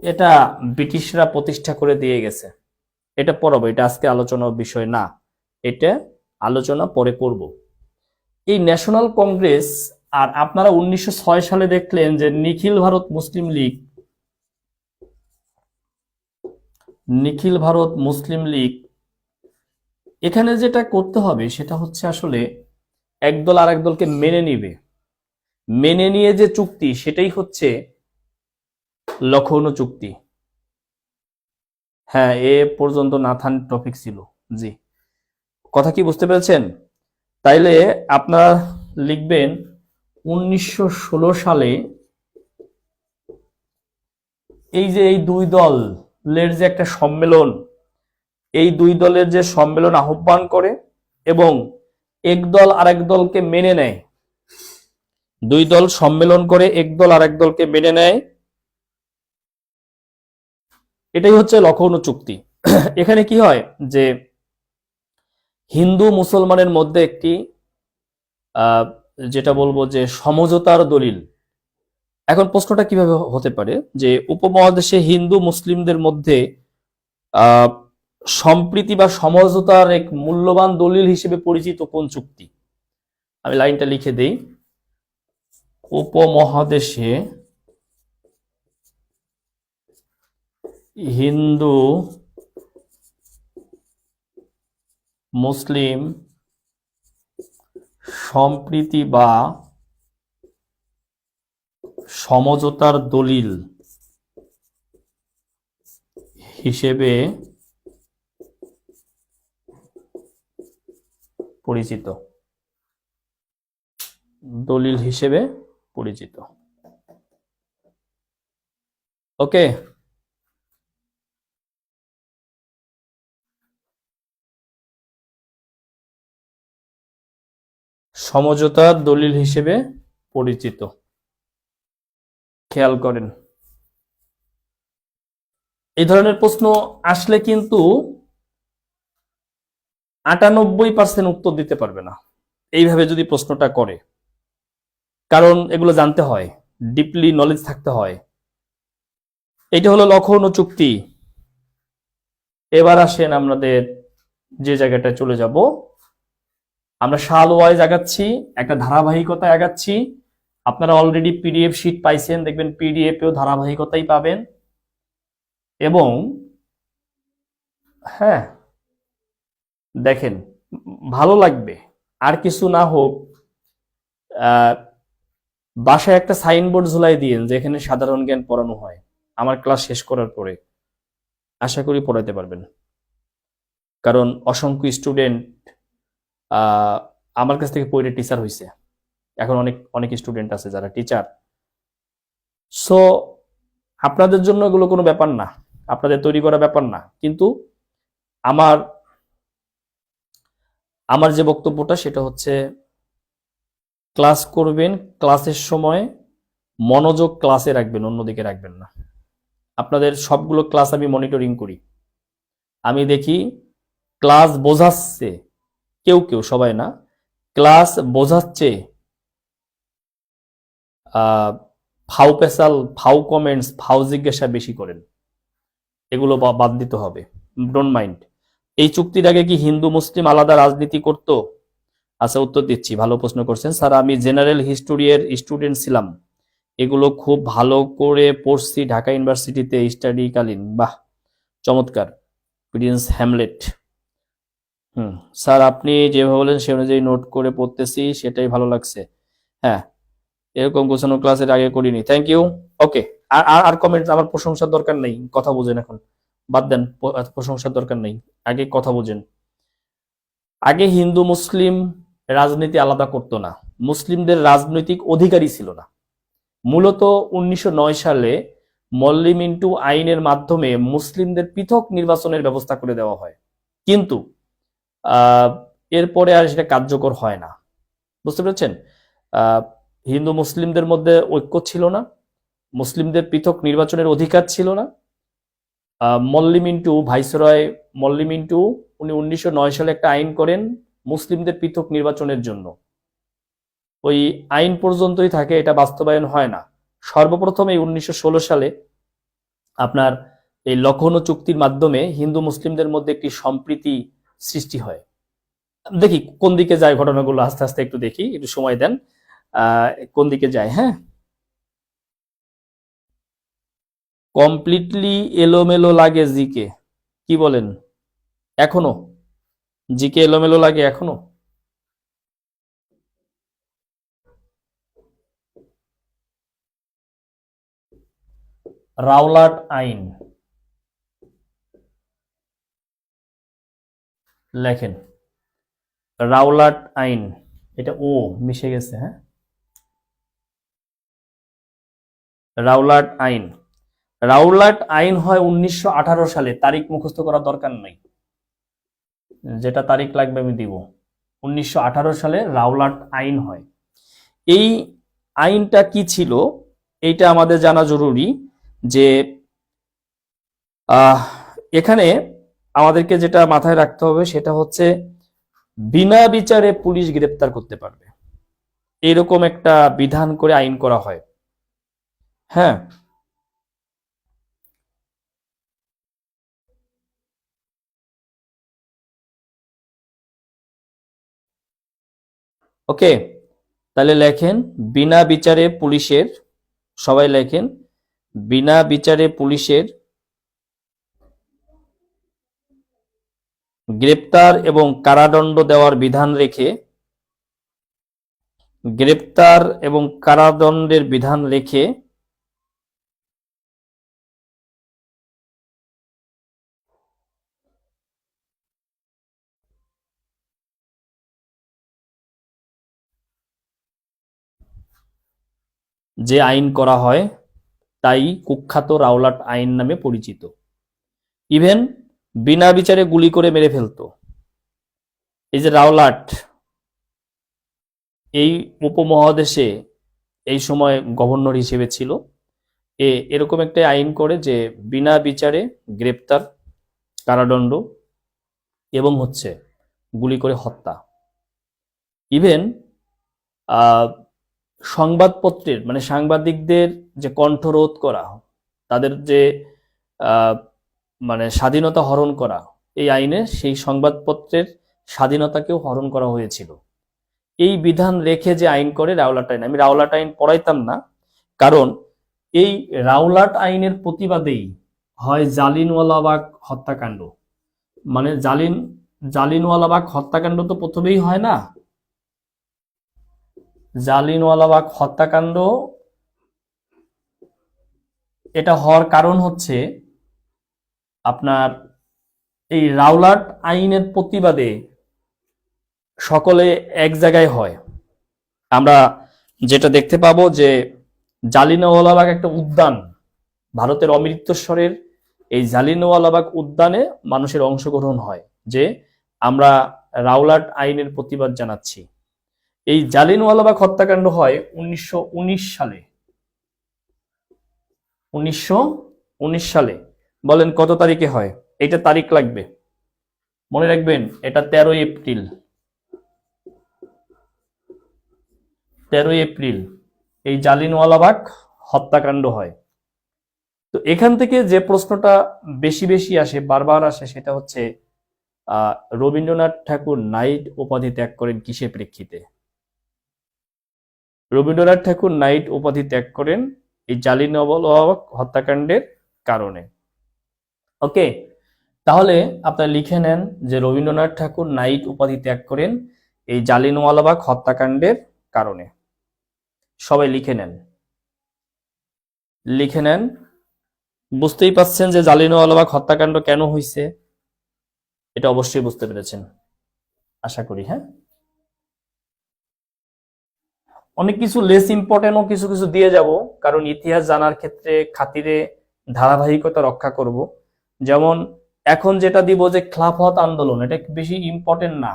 Speaker 1: এটা ব্রিটিশরা প্রতিষ্ঠা করে দিয়ে গেছে। এটা পড়াবো, এটা আজকে আলোচনার বিষয় না, এটা আলোচনা পরে করব। এই ন্যাশনাল কংগ্রেস, আর আপনারা 1906 সালে দেখলেন যে নিখিল ভারত মুসলিম লীগ, নিখিল ভারত মুসলিম লীগ, এখানে যেটা করতে হবে সেটা হচ্ছে আসলে একদল আর একদলকে মেনে নিবে, মেনে নিয়ে যে চুক্তি সেটাই হচ্ছে লখনৌ চুক্তি। হ্যাঁ, এ পর্যন্ত নাথান টপিক ছিল। জি, কথা কি বুঝতে পেরেছেন? তাইলে আপনারা লিখবেন 1916 সালে এই যে এই দুই দলের যে একটা সম্মেলন, এই দুই দলের যে সম্মেলন আহ্বান করে এবং এক দল আরেক দলকে মেনে নেয়, দুই দল সম্মেলন করে এক দল আরেক দলকে মেনে নেয়, এটাই হচ্ছে লখনৌ চুক্তি। এখানে কি হয় যে হিন্দু মুসলমানের মধ্যে একটি যেটা বলবো যে সমঝোতার দলিল। এখন প্রশ্নটা কিভাবে হতে পারে যে উপমহাদেশে হিন্দু মুসলিমদের মধ্যে আহ সম্প্রীতি বা সমঝোতার এক মূল্যবান দলিল হিসেবে পরিচিত কোন চুক্তি? আমি লাইনটা লিখে দেই, উপমহাদেশে হিন্দু মুসলিম সম্প্রীতি বা সমঝোতার দলিল হিসেবে পরিচিত, দলিল হিসেবে পরিচিত। ওকে, সমঝোতার দলিল হিসেবে পরিচিত। খেয়াল করেন, এই ধরনের প্রশ্ন আসলে কিন্তু 98% উত্তর দিতে পারবে না এইভাবে যদি প্রশ্নটা করে, কারণ এগুলো জানতে হয়, ডিপলি নলেজ থাকতে হয়। এটা হলো লখনৌ চুক্তি। এবার আসেন আমাদের যে জায়গাটায় চলে যাব, আমরা সাল ওয়াইজ আগাচ্ছি, একটা ধারাবাহিকতা আগাচ্ছি। আপনারা অলরেডি পিডিএফ শিট পাইছেন, দেখবেন পিডিএফ এও ধারাবাহিকতাই পাবেন। এবং হ্যাঁ, দেখেন ভালো লাগবে, আর কিছু না হোক বাসায় একটা সাইনবোর্ড ঝুলাই দিয়েন যেখানে সাধারণ জ্ঞান পড়ানো হয়। আমার ক্লাস শেষ করার পরে আশা করি পড়াতে পারবেন, কারণ অসংখ্য স্টুডেন্ট আমার কাছ থেকে পড়ে টিচার হয়েছে, এখন অনেক অনেক স্টুডেন্ট আছে যারা টিচার। সো আপনাদের জন্য এগুলো কোনো ব্যাপার না, আপনাদের তৈরি করা ব্যাপার না, কিন্তু আমার আমার যে বক্তব্যটা সেটা হচ্ছে ক্লাস করবেন, ক্লাসের সময় মনোযোগ ক্লাসে রাখবেন, অন্যদিকে রাখবেন না। আপনাদের সবগুলো ক্লাস আমি মনিটরিং করি, আমি দেখি ক্লাস বোঝাচ্ছে কেউ কেউ, সবাই না, ক্লাস বোঝাচ্ছে ফাউ পেশাল, ফাউ কমেন্টস, ফাউ জিজ্ঞাসা বেশি করেন, এগুলো বাদ দিতে হবে, ডোন্ট মাইন্ড। এই চুক্তির আগে কি হিন্দু মুসলিম আলাদা রাজনীতি করত? আচ্ছা, উত্তর দিচ্ছি, ভালো প্রশ্ন করছেন স্যার। আমি জেনারেল হিস্টোরির স্টুডেন্ট ছিলাম, এগুলো খুব ভালো করে পড়ছি ঢাকা ইউনিভার্সিটিতে স্টাডি কালীন। বাহ, চমৎকার, প্রিন্স হ্যামলেট। স্যার আপনি যেভাবে বলেন সে অনুযায়ী নোট করে পড়তেছি, সেটাই ভালো লাগছে। হ্যাঁ, এরকম গোছানো ক্লাসের আগে করিনি, থ্যাংক ইউ। ওকে, আর আর কমেন্ট, আমার প্রশংসার দরকার নেই, কথা বোঝেন, এখন বাদ দেন, প্রশংসার দরকার নেই, আগে কথা বোঝেন। আগে হিন্দু মুসলিম রাজনীতি আলাদা করতো না, মুসলিমদের রাজনৈতিক অধিকারই ছিল না। মূলত 1909 সালে মল্লি মিন্টু আইনের মাধ্যমে মুসলিমদের পৃথক নির্বাচনের ব্যবস্থা করে দেওয়া হয়। কিন্তু এরপরে আর সেটা কার্যকর হয় না। বুঝতে পেরেছেন? আহ, হিন্দু মুসলিমদের মধ্যে ঐক্য ছিল না, মুসলিমদের পৃথক নির্বাচনের অধিকার ছিল না। মল্লি মিন্টু, ভাইসরয় মল্লি মিন্টু, উনি 1909 সালে একটা আইন করেন মুসলিমদের পৃথক নির্বাচনের জন্য। ওই আইন পর্যন্তই থাকে, এটা বাস্তবায়ন হয় না। সর্বপ্রথম এই 1916 সালে আপনার এই লখনৌ চুক্তির মাধ্যমে হিন্দু মুসলিমদের মধ্যে একটি সম্প্রীতি সৃষ্টি হয়। দেখি কোন দিকে যায় ঘটনাগুলো, আস্তে আস্তে একটু দেখি, একটু সময় দেন। কোন দিকে যায়? হ্যাঁ, কমপ্লিটলি এলোমেলো লাগে জিকে, কি বলেন? এখনো জিকে এলোমেলো লাগে এখনো? রাওলাট আইন লেখেন, রাওলাট আইন, এটা ও মিশে গেছে, হ্যাঁ, রাওলাট আইন। রাওলাট আইন হয় 1918 সালে, তারিখ মুখস্থ করার দরকার নাই, যেটা তারিখ লাগবে আমি দিব। 1918 সালে রাওলাট আইন হয়। এই আইনটা কি ছিল এইটা আমাদের জানা জরুরি। যে এখানে আমাদেরকে যেটা মাথায় রাখতে হবে সেটা হচ্ছে বিনা বিচারে পুলিশ গ্রেপ্তার করতে পারবে, এরকম একটা বিধান করে আইন করা হয়। হ্যাঁ, ওকে, তাহলে লেখেন বিনা বিচারে পুলিশের, সবাই লেখেন বিনা বিচারে পুলিশের গ্রেপ্তার এবং কারাদণ্ড দেওয়ার বিধান রেখে, গ্রেপ্তার এবং কারাদণ্ডের বিধান রেখে যে আইন করা হয় তাই কুখ্যাত রাওলাট আইন নামে পরিচিত। ইভেন বিনা বিচারে গুলি করে মেরে ফেলতো। এই যে রাওলাট এই উপমহাদেশে এই সময় গভর্নর হিসেবে ছিল, এরকম একটা আইন করে যে বিনা বিচারে গ্রেপ্তার, কারাদণ্ড এবং হচ্ছে গুলি করে হত্যা। ইভেন সংবাদপত্রের মানে সাংবাদিকদের যে কণ্ঠরোধ করা, তাদের যে মানে স্বাধীনতা হরণ করা, এই আইনে সেই সংবাদপত্রের স্বাধীনতাকেও হরণ করা হয়েছিল। এই বিধান রেখে যে আইন করে রাওলাট আইন, আমি রাওলাট আইন পড়াইতাম না, কারণ এই রাওলাট আইনের প্রতিবাদেই হয় জালিনওয়ালাবাগ হত্যাকাণ্ড। মানে জালিনওয়ালাবাগ হত্যাকাণ্ড তো প্রথমেই হয় না, জালিনওয়ালাবাগ হত্যাকাণ্ড এটা হওয়ার কারণ হচ্ছে আপনার এই রাওলাট আইনের প্রতিবাদে সকলে এক জায়গায় হয়। আমরা যেটা দেখতে পাবো যে জালিনওয়ালাবাগ একটা উদ্যান, ভারতের অমৃতসরের এই জালিনওয়ালাবাগ উদ্যানে মানুষের অংশগ্রহণ হয় যে আমরা রাওলাট আইনের প্রতিবাদ জানাচ্ছি। এই জালিনওয়ালাবাগ হত্যাকাণ্ড হয় 1919 সালে। 1919 সালে বলেন কত তারিখে হয়? এটা তারিখ লাগবে, মনে রাখবেন, এটা 13 এপ্রিল। 13 এপ্রিল এই জালিনওয়ালাবাগ হত্যাকাণ্ড হয়। তো এখান থেকে যে প্রশ্নটা বেশি বেশি আসে, বারবার আসে, সেটা হচ্ছে রবীন্দ্রনাথ ঠাকুর নাইট উপাধি ত্যাগ করেন কিসের প্রেক্ষিতে? রবীন্দ্রনাথ ঠাকুর নাইট উপাধি ত্যাগ করেন এই জালিনওয়ালাবাগ হত্যাকাণ্ডের কারণে। ওকে, তাহলে আপনারা লিখে নেন যে রবীন্দ্রনাথ ঠাকুর নাইট উপাধি ত্যাগ করেন এই জালিনওয়ালাবাগ হত্যাকাণ্ডের কারণে। সবাই লিখে নেন, লিখে নেন। বুঝতেই পাচ্ছেন যে জালিনওয়ালাবাগ হত্যাকাণ্ড কেন হয়েছে, এটা অবশ্যই বুঝতে পেরেছেন আশা করি। হ্যাঁ, অনেক কিছু লেস ইম্পর্টেন্টও কিছু কিছু দিয়ে যাব, কারণ ইতিহাস জানার ক্ষেত্রে খাতিরে ধারাবাহিকতা রক্ষা করব। যেমন এখন যেটা দিব যে খিলাফত আন্দোলন, এটা বেশি ইম্পর্টেন্ট না,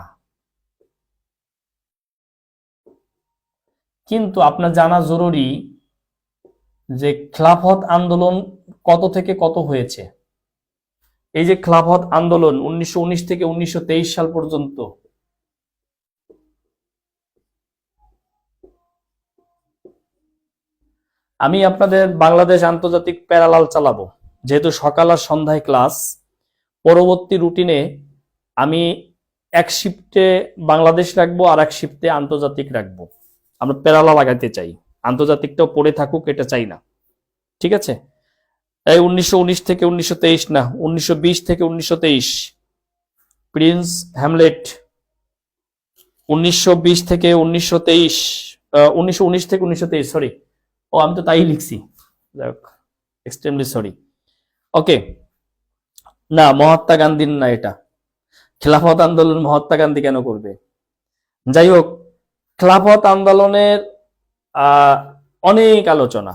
Speaker 1: কিন্তু আপনার জানা জরুরি যে খেলাফত আন্দোলন কত থেকে কত হয়েছে। এই যে খেলাফত আন্দোলন 1919 থেকে 1923 সাল পর্যন্ত, আমি আপনাদের বাংলাদেশ আন্তর্জাতিক প্যারালাল চালাবো, যেহেতু সকাল আর সন্ধ্যায় ক্লাস। পরবর্তী রুটিনে আমি এক শিফটে বাংলাদেশ রাখবো আর এক শিফটে আন্তর্জাতিক রাখবো। আমরা প্যারালাল লাগাইতে চাই, আন্তর্জাতিকটাও পড়ে থাকুক এটা চাই না, ঠিক আছে? এই 1919 থেকে 1923 না, 1920 থেকে 1923 প্রিন্স হ্যামলেট, 1920 থেকে 1923, 1919 থেকে 1923, সরি, ও আমি তো তাই লিখছি, এক্সট্রিমলি সরি। ওকে, না মহাত্মা গান্ধীর না, এটা খেলাফত আন্দোলন মহাত্মা গান্ধী কেন করবে? যাই হোক, খেলাফত আন্দোলনের অনেক আলোচনা,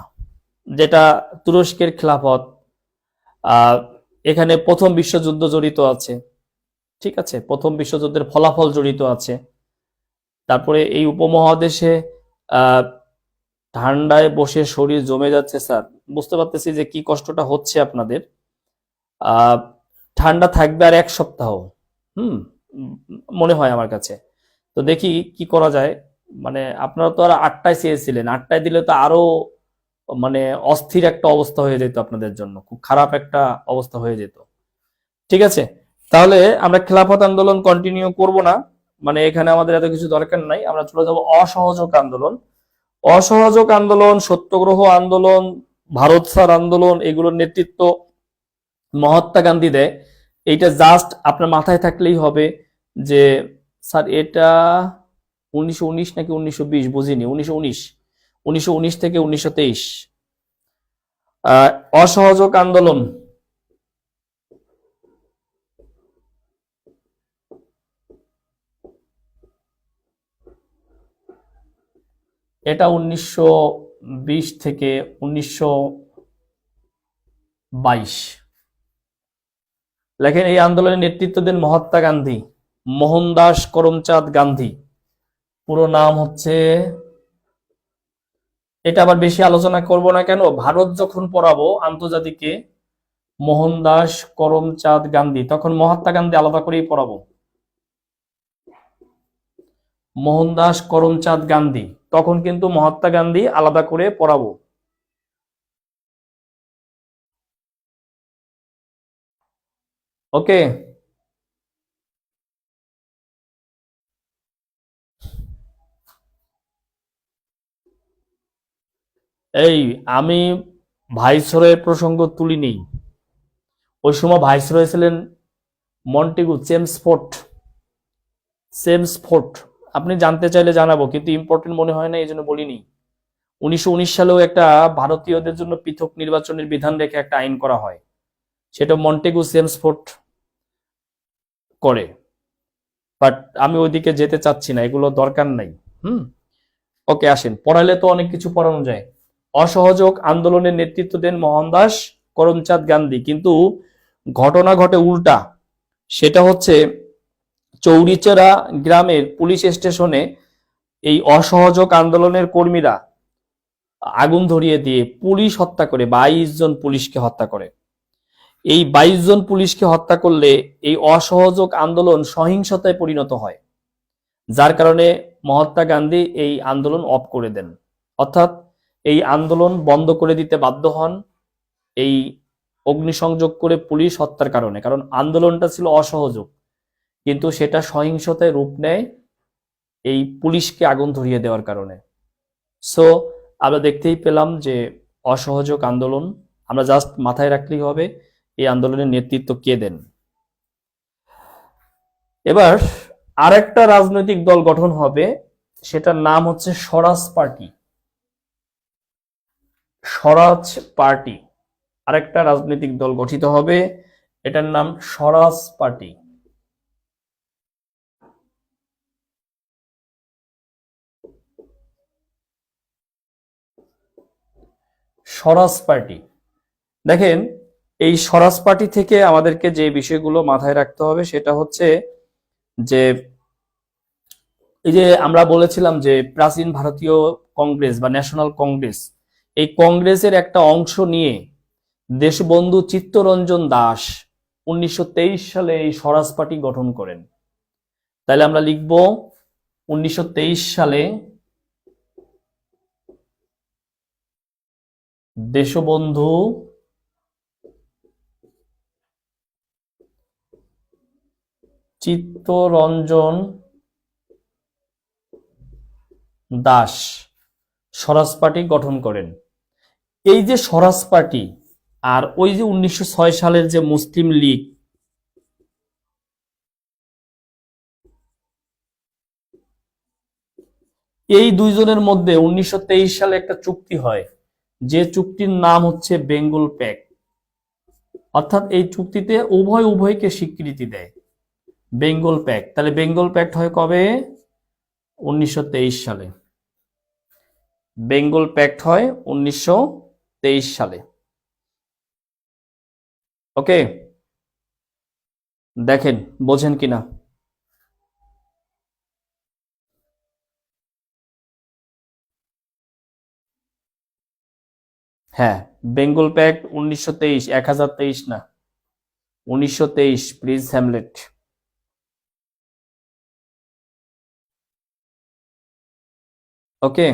Speaker 1: যেটা তুরস্কের খেলাফত, এখানে প্রথম বিশ্বযুদ্ধ জড়িত আছে, ঠিক আছে, প্রথম বিশ্বযুদ্ধের ফলাফল জড়িত আছে। তারপরে এই উপমহাদেশে ঠান্ডায় বসে শরীর জমে যাচ্ছে। স্যার বুঝতে পারতেছি যে কি কষ্টটা হচ্ছে আপনাদের। ঠান্ডা থাকবে আর এক সপ্তাহ, মনে হয় আমার কাছে। তো দেখি কি করা যায়। মানে আপনারা তো আর 8টায় চেয়েছিলেন, 8টায় দিলে তো আরো মানে অস্থির একটা অবস্থা হয়ে যেত আপনাদের জন্য, খুব খারাপ একটা অবস্থা হয়ে যেত। ঠিক আছে, তাহলে আমরা খেলাফত আন্দোলন কন্টিনিউ করব না, মানে এখানে আমাদের এত কিছু দরকার নাই। আমরা চলে যাব অসহযোগ আন্দোলন। অসহযোগ আন্দোলন, সত্যগ্রহ আন্দোলন, ভারত ছাড় আন্দোলন, এগুলোর নেতৃত্ব মহাত্মা গান্ধী দেয়। এইটা জাস্ট আপনার মাথায় থাকলেই হবে যে স্যার এটা 1919 নাকি 1920 বুঝিনি, 1919 থেকে 1923। অসহযোগ আন্দোলন এটা 1920 থেকে 1922। লেখেন এই আন্দোলনের নেতৃত্ব দেন মহাত্মা গান্ধী, মোহনদাস করমচাঁদ গান্ধী। পুরো নাম হচ্ছে, এটা আবার বেশি আলোচনা করব না, কেন ভারত যখন পড়াবো আন্তর্জাতিকে মোহনদাস করমচাঁদ গান্ধী, তখন মহাত্মা গান্ধী আলাদা করেই পড়াবো। মোহনদাস করমচাঁদ গান্ধী, তখন কিন্তু মহাত্মা গান্ধী আলাদা করে পড়াবো। ওকে, এই আমি ভাইসরয়ের প্রসঙ্গ তুলিনি। ওই সময় ভাইসরয় ছিলেন মন্টেগু চেমসফোর্ড। আপনি জানতে চাইলে জানাবো, কিন্তু ইম্পর্টেন্ট মনে হয় না, এই জন্য বলিনি। 1919 সালেও একটা ভারতীয়দের জন্য পৃথক নির্বাচনের বিধান রেখে একটা আইন করা হয়, সেটা মন্টেগু চেমসফোর্ড করে। বাট আমি ওইদিকে যেতে চাচ্ছি না, এগুলো দরকার নাই। ওকে, আসেন, পড়ালে তো অনেক কিছু পড়ানো যায়। অসহযোগ আন্দোলনের নেতৃত্ব দেন মোহনদাস করমচাঁদ গান্ধী, কিন্তু ঘটনা ঘটে উল্টা। সেটা হচ্ছে চৌরিচেরা গ্রামের পুলিশ স্টেশনে এই অসহযোগ আন্দোলনের কর্মীরা আগুন ধরিয়ে দিয়ে পুলিশ হত্যা করে, 22 জন পুলিশকে হত্যা করে। এই 22 জন পুলিশকে হত্যা করলে এই অসহযোগ আন্দোলন সহিংসতায় পরিণত হয়, যার কারণে মহাত্মা গান্ধী এই আন্দোলন অফ করে দেন, অর্থাৎ এই আন্দোলন বন্ধ করে দিতে বাধ্য হন এই অগ্নিসংযোগ করে পুলিশ হত্যার কারণে। কারণ আন্দোলনটা ছিল অসহযোগ, কিন্তু সেটা সহিংসতায় রূপ নেয় এই পুলিশকে আগুন ধরিয়ে দেওয়ার কারণে। সো আমরা দেখতেই পেলাম যে অসহযোগ আন্দোলন, আমরা জাস্ট মাথায় রাখলেই হবে এই আন্দোলনের নেতৃত্ব কে দেন। এবার আরেকটা রাজনৈতিক দল গঠন হবে, সেটার নাম হচ্ছে স্বরাজ পার্টি। স্বরাজ পার্টি, আরেকটা রাজনৈতিক দল গঠিত হবে, এটার নাম স্বরাজ পার্টি। স্বরাজ পার্টি, দেখেন এই স্বরাজ পার্টি থেকে আমাদেরকে যে বিষয়গুলো মাথায় রাখতে হবে সেটা হচ্ছে যে এই যে আমরা বলেছিলাম যে প্রাচীন ভারতীয় কংগ্রেস বা ন্যাশনাল কংগ্রেস, এই কংগ্রেসের একটা অংশ নিয়ে দেশবন্ধু চিত্তরঞ্জন দাস 1923 সালে এই স্বরাজ পার্টি গঠন করেন। তাহলে আমরা লিখব 1923 সালে দেশবন্ধু চিত্তরঞ্জন দাস স্বরাজ পার্টি গঠন করেন। এই যে স্বরাজ পার্টি আর ওই যে 1906 সালের যে মুসলিম লীগ, এই দুইজনের মধ্যে 1923 সালে একটা চুক্তি হয়, যে চুক্তির নাম হচ্ছে বেঙ্গল প্যাক্ট। অর্থাৎ এই চুক্তিতে উভয়কে স্বীকৃতি দেয়, বেঙ্গল প্যাক্ট। তাহলে বেঙ্গল প্যাক্ট হয় কবে? 1923 সালে। বেঙ্গল প্যাক্ট হয় 1923 সালে। ওকে, দেখেন বোঝেন কিনা। হ্যাঁ, বেঙ্গল প্যাক্ট 1923, 1023 না, 1923। Prince Hamlet. ওকে,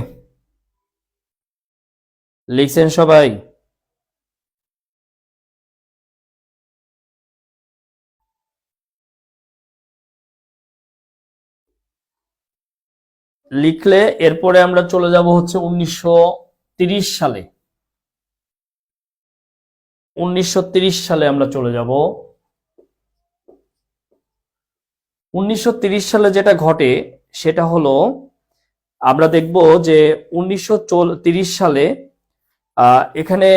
Speaker 1: লিখছেন সবাই? লিখলে এরপরে আমরা চলে যাব হচ্ছে 1930 সালে। 1930 সালে আমরা চলে যাব। 1930 সালে যেটা ঘটে সেটা হলো, আমরা দেখব যে 1930 সালে এখানে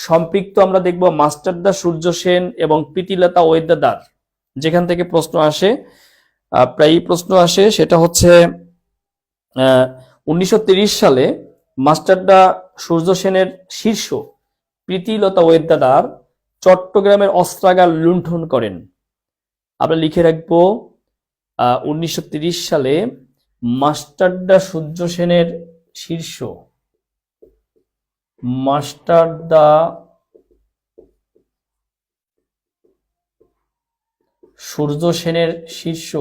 Speaker 1: সম্পৃক্ত আমরা দেখব মাস্টারদা সূর্য সেন এবং প্রীতিলতা ওয়েদাদার। যেখান থেকে প্রশ্ন আসে, প্রায়ই প্রশ্ন আসে, সেটা হচ্ছে 1930 সালে মাস্টারদা সূর্য সেনের শীর্ষ প্রীতিলতা ওয়েদাদার চট্টগ্রামের অস্ত্রাগার লুণ্ঠন করেন। আমরা লিখে রাখবো 1930 সালে মাস্টারদা সূর্য সেনের শীর্ষ, মাস্টারদা সূর্য সেনের শীর্ষ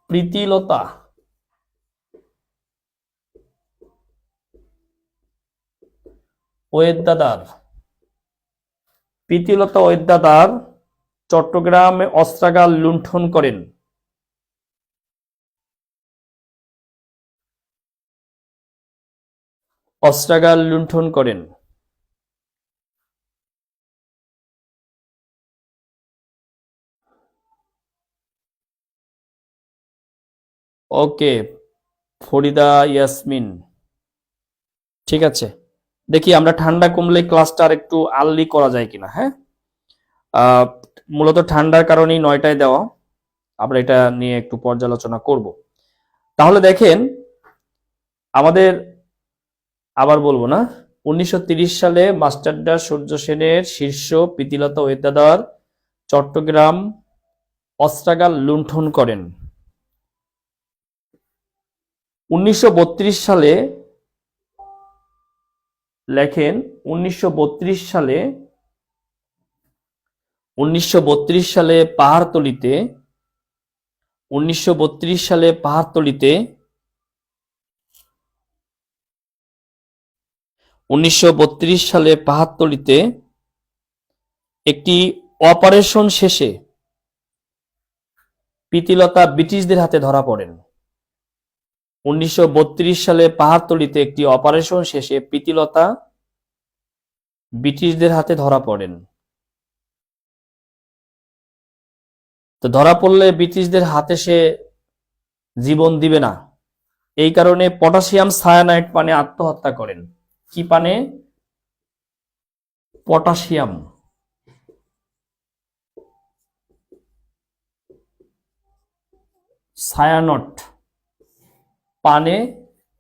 Speaker 1: প্রীতিলতা ওয়েদাদার, প্রীতিলতা ওয়েদাদার চট্টগ্রামে অস্ত্রাগার লুণ্ঠন করেন। অস্ত্রাগার লুণ্ঠন করেন। ওকে, ফরিদা ইয়াসমিন, ঠিক আছে। দেখি আমরা ঠান্ডা কমলে ক্লাসটা আর একটু আর্লি করা যায় কিনা। হ্যাঁ, মূলত ঠান্ডার কারণেই 9টায় দেওয়া, আমরা এটা নিয়ে একটু পর্যালোচনা করব। তাহলে দেখেন আমাদের, আবার বলবো না, 1930 সালে মাস্টারদা সূর্য সেনের শীর্ষ প্রীতিলতা ওয়েদাদার চট্টগ্রাম অস্ত্রাগার লুণ্ঠন করেন। 1932 সালে লেখেন, 1932 সালে পাহাড়তলীতে 1932 সালে পাহাড়তলীতে 1932 সালে পাহাড়তলীতে একটি অপারেশন শেষে প্রীতিলতা ব্রিটিশদের হাতে ধরা পড়েন। 1932 সালে পাহাড়তলীতে একটি অপারেশন শেষে প্রীতিলতা ব্রিটিশদের হাতে ধরা পড়েন। তো ধরা পড়লে ব্রিটিশদের হাতে সে জীবন দিবে না, এই কারণে পটাশিয়াম সায়ানাইড পানে আত্মহত্যা করেন। কি পানে? পটাশিয়াম সায়ানট পানে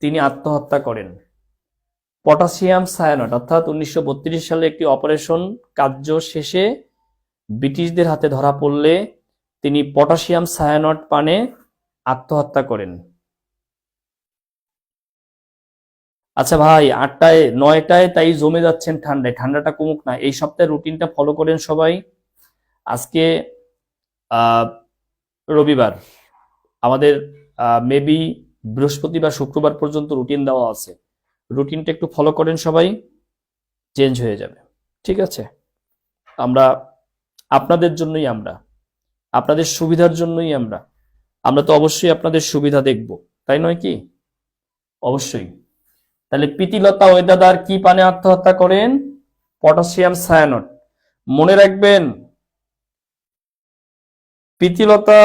Speaker 1: তিনি আত্মহত্যা করেন। পটাশিয়াম সায়ানট, অর্থাৎ 1932 সালে একটি অপারেশন কার্য শেষে ব্রিটিশদের হাতে ধরা পড়লে তিনি পটাশিয়াম সায়ানট পানে আত্মহত্যা করেন। আচ্ছা ভাই, 8টায় 9টায় তাই জমে যাচ্ছেন ঠান্ডায়, ঠান্ডাটা কমুক না, এই সপ্তাহে রুটিনটা ফলো করেন সবাই। আজকে আহ রবিবার, আমাদের মেবি বৃহস্পতিবার শুক্রবার পর্যন্ত রুটিন দেওয়া আছে। রুটিনটা একটু ফলো করেন সবাই, চেঞ্জ হয়ে যাবে। ঠিক আছে? আমরা আপনাদের জন্যই, আমরা আপনাদের সুবিধার জন্যই, আমরা তো অবশ্যই আপনাদের সুবিধা দেখব, তাই নয় কি? অবশ্যই। তাহলে প্রীতিলতা ওয়েদাদার কি পানে আত্মহত্যা করেন? পটাশিয়াম সায়ানট। মনে রাখবেন, প্রীতিলতা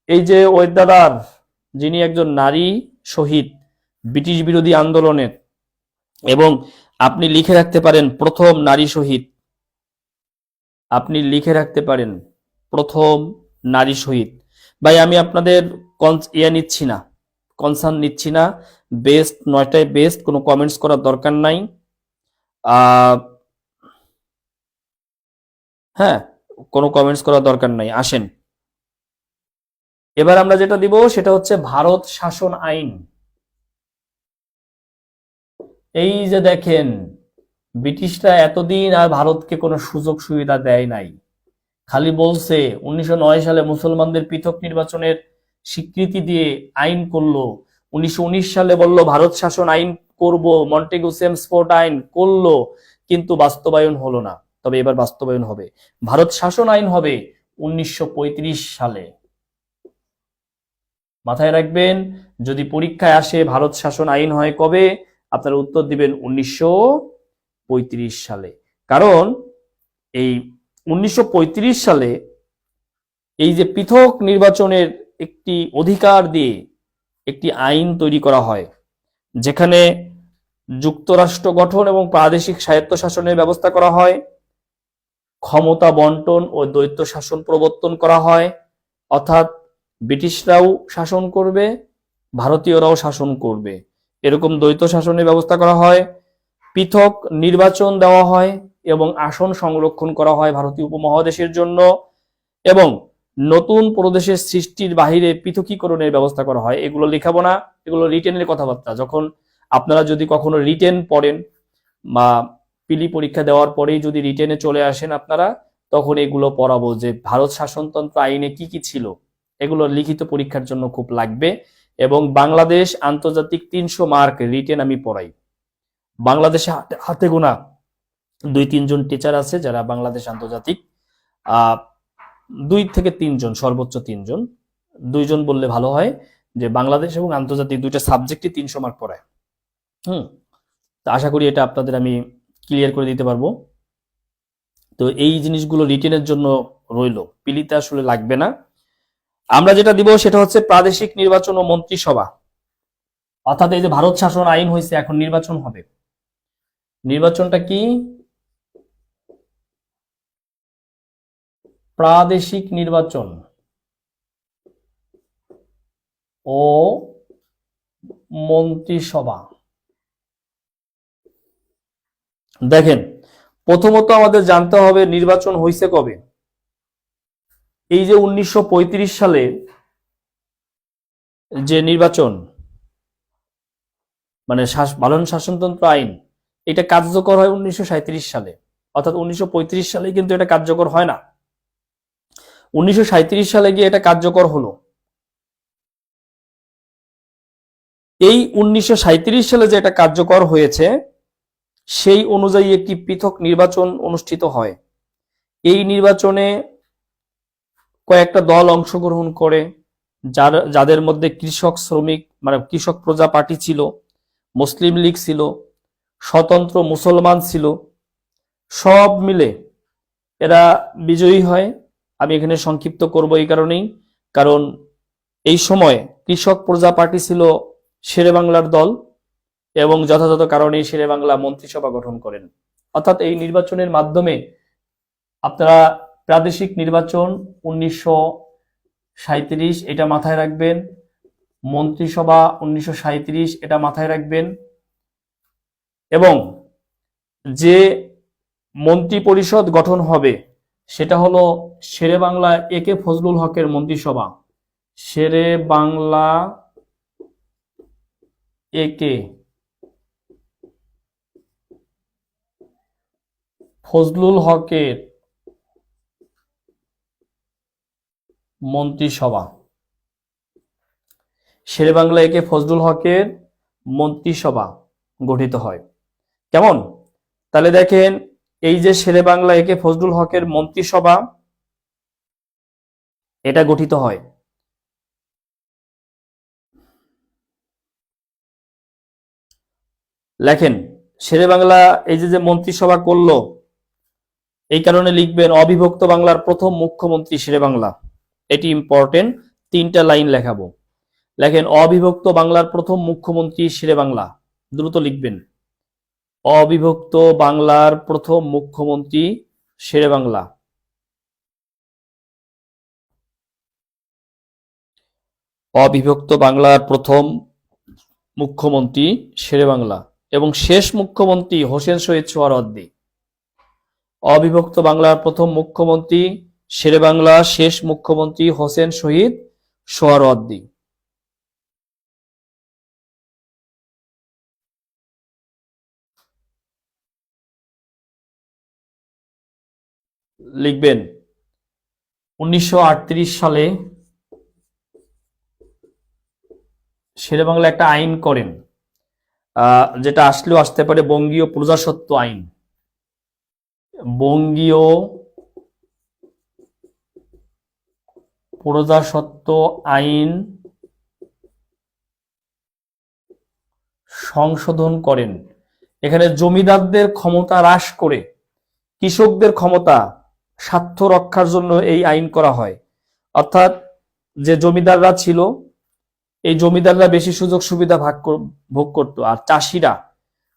Speaker 1: এই যে ওয়েদাদার, যিনি একজন নারী শহীদ ব্রিটিশ বিরোধী আন্দোলনের, এবং আপনি লিখে রাখতে পারেন প্রথম নারী শহীদ, আপনি লিখে রাখতে পারেন প্রথম নারী শহীদ। ভাই আমি আপনাদের নিচ্ছি না, কনসার্ন নিচ্ছি না। বেস্ট 9টায় বেস্ট, কোনো কমেন্টস করার দরকার নাই। হ্যাঁ, কোনো কমেন্টস করার দরকার নাই। আসেন, এবার আমরা যেটা দিব সেটা হচ্ছে ভারত শাসন আইন। এই যে দেখেন, ব্রিটিশরা এতদিন আর ভারতকে কোনো সুযোগ সুবিধা দেয় নাই, খালি বলছে 1909 সালে মুসলমানদের পৃথক নির্বাচনের স্বীকৃতি দিয়ে আইন করলো, 1919 সালে বলল ভারত শাসন আইন করব, মন্টেগু সেমসফোর্ড আইন করলো, কিন্তু বাস্তবায়ন হলো না। তবে এবার বাস্তবায়ন হবে, ভারত শাসন আইন হবে 1935 সালে। মাথায় রাখবেন, যদি পরীক্ষায় আসে ভারত শাসন আইন হয় কবে, আপনারা উত্তর দিবেন 1935 সালে। কারণ এই 1935 সালে এই যে পৃথক নির্বাচনের একটি অধিকার দিয়ে একটি আইন তৈরি করা হয়, যেখানে যুক্তরাষ্ট্র গঠন এবং প্রাদেশিক স্বায়ত্তশাসনের ব্যবস্থা করা হয়, ক্ষমতা বন্টন ও দ্বৈত শাসন প্রবর্তন করা হয়, অর্থাৎ ব্রিটিশরাও শাসন করবে, ভারতীয়রাও শাসন করবে, এরকম দ্বৈত শাসনের ব্যবস্থা করা হয়, পৃথক নির্বাচন দেওয়া হয় এবং আসন সংরক্ষণ করা হয় ভারতীয় উপমহাদেশের জন্য, এবং নতুন প্রদেশের সৃষ্টির বাহিরে পৃথকীকরণের ব্যবস্থা করা হয়। এগুলো লিখাবো না, এগুলো রিটেনের কথাবার্তা। যখন আপনারা যদি কখনো রিটেন পড়েন বা পিলি পরীক্ষা দেওয়ার পরেই যদি রিটেনে চলে আসেন আপনারা, তখন এগুলো পড়াবো যে ভারত শাসনতন্ত্র আইনে কি কি ছিল, এগুলো লিখিত পরীক্ষার জন্য খুব লাগবে। এবং বাংলাদেশ আন্তর্জাতিক 300 মার্ক রিটেন আমি পড়াই। বাংলাদেশে হাতে গোনা 2-3 জন টিচার আছে যারা বাংলাদেশ আন্তর্জাতিক, 2 থেকে 3 জন, সর্বোচ্চ 3 জন, 2 জন বললে ভালো হয়, যে বাংলাদেশ এবং আন্তর্জাতিক দুইটা সাবজেক্টই 300 মার্ক পড়ায়। তো আশা করি এটা আপনাদের আমি ক্লিয়ার করে দিতে পারবো। তো এই জিনিসগুলো রিটেনের জন্য রইল, পিলিতে আসলে লাগবে না। আমরা যেটা দিব সেটা হচ্ছে প্রাদেশিক নির্বাচন ও মন্ত্রিসভা। অর্থাৎ এই যে ভারত শাসন আইন হয়েছে, এখন নির্বাচন হবে। নির্বাচনটা কি? প্রাদেশিক নির্বাচন ও মন্ত্রিসভা। দেখেন, প্রথমত আমাদের জানতে হবে নির্বাচন হয়েছে কবে। এই যে 1935 সালে যে নির্বাচন, মানে বালন শাসনতন্ত্র আইন, এটা কার্যকর হয় 1937 সালে। অর্থাৎ 1935 সালে কিন্তু এটা কার্যকর হয় না, 1937 সালে গিয়ে এটা কার্যকর হলো। এই 1937 সালে যে এটা কার্যকর হয়েছে, সেই অনুযায়ী একটি পৃথক নির্বাচন অনুষ্ঠিত হয়। এই নির্বাচনে কয়েকটা দল অংশগ্রহণ করে, যাদের মধ্যে কৃষক শ্রমিক মানে কৃষক প্রজা পার্টি ছিল, মুসলিম লীগ ছিল, স্বতন্ত্র মুসলমান ছিল, সব মিলে এরা বিজয়ী হয়। আমি এখানে সংক্ষিপ্ত করব এই কারণেই, কারণ এই সময় কৃষক প্রজা পার্টি ছিল শেরেবাংলার দল, এবং যথাযথ কারণে শেরেবাংলা মন্ত্রিসভা গঠন করেন। অর্থাৎ এই নির্বাচনের মাধ্যমে আপনারা প্রাদেশিক নির্বাচন 1937 এটা মাথায় রাখবেন, মন্ত্রিসভা 1937 এটা মাথায় রাখবেন, এবং যে মন্ত্রী পরিষদ গঠন হবে সেটা হলো শেরেবাংলা একে ফজলুল হকের মন্ত্রিসভা। শেরেবাংলা একে ফজলুল হকের মন্ত্রিসভা, শেরেবাংলা একে ফজলুল হকের মন্ত্রিসভা গঠিত হয়। কেমন? তাহলে দেখেন, এই যে শেরেবাংলা একে ফজলুল হকের মন্ত্রিসভা, এটা গঠিত হয়। লেখেন, শেরেবাংলা এই যে মন্ত্রিসভা করলো, এই কারণে লিখবেন অবিভক্ত বাংলার প্রথম মুখ্যমন্ত্রী শেরেবাংলা। এটি ইম্পর্টেন্ট, 3টা লাইন লেখাবো। লেখেন, অবিভক্ত বাংলার প্রথম মুখ্যমন্ত্রী শেরেবাংলা। দ্রুত লিখবেন, অবিভক্ত বাংলার প্রথম মুখ্যমন্ত্রী শেরেবাংলা। অবিভক্ত বাংলার প্রথম মুখ্যমন্ত্রী শেরেবাংলা এবং শেষ মুখ্যমন্ত্রী হোসেন শহীদ সোহরাওয়ার্দী। অবিভক্ত বাংলার প্রথম মুখ্যমন্ত্রী শেরেবাংলা, শেষ মুখ্যমন্ত্রী হোসেন শহীদ সোহরাওয়ার্দী। লিখবেন 1938 সালে শেরেবাংলা একটা আইন করেন, যেটা আসলেও আসতে পারে বঙ্গীয় প্রজাস্বত্ব আইন। বঙ্গীয় প্রজাস্বত্ব আইন সংশোধন করেন। এখানে জমিদারদের ক্ষমতা হ্রাস করে কৃষকদের ক্ষমতা, স্বার্থ রক্ষার জন্য এই আইন করা হয়। অর্থাৎ যে জমিদাররা ছিল, এই জমিদাররা বেশি সুযোগ সুবিধা ভোগ করত, আর চাষিরা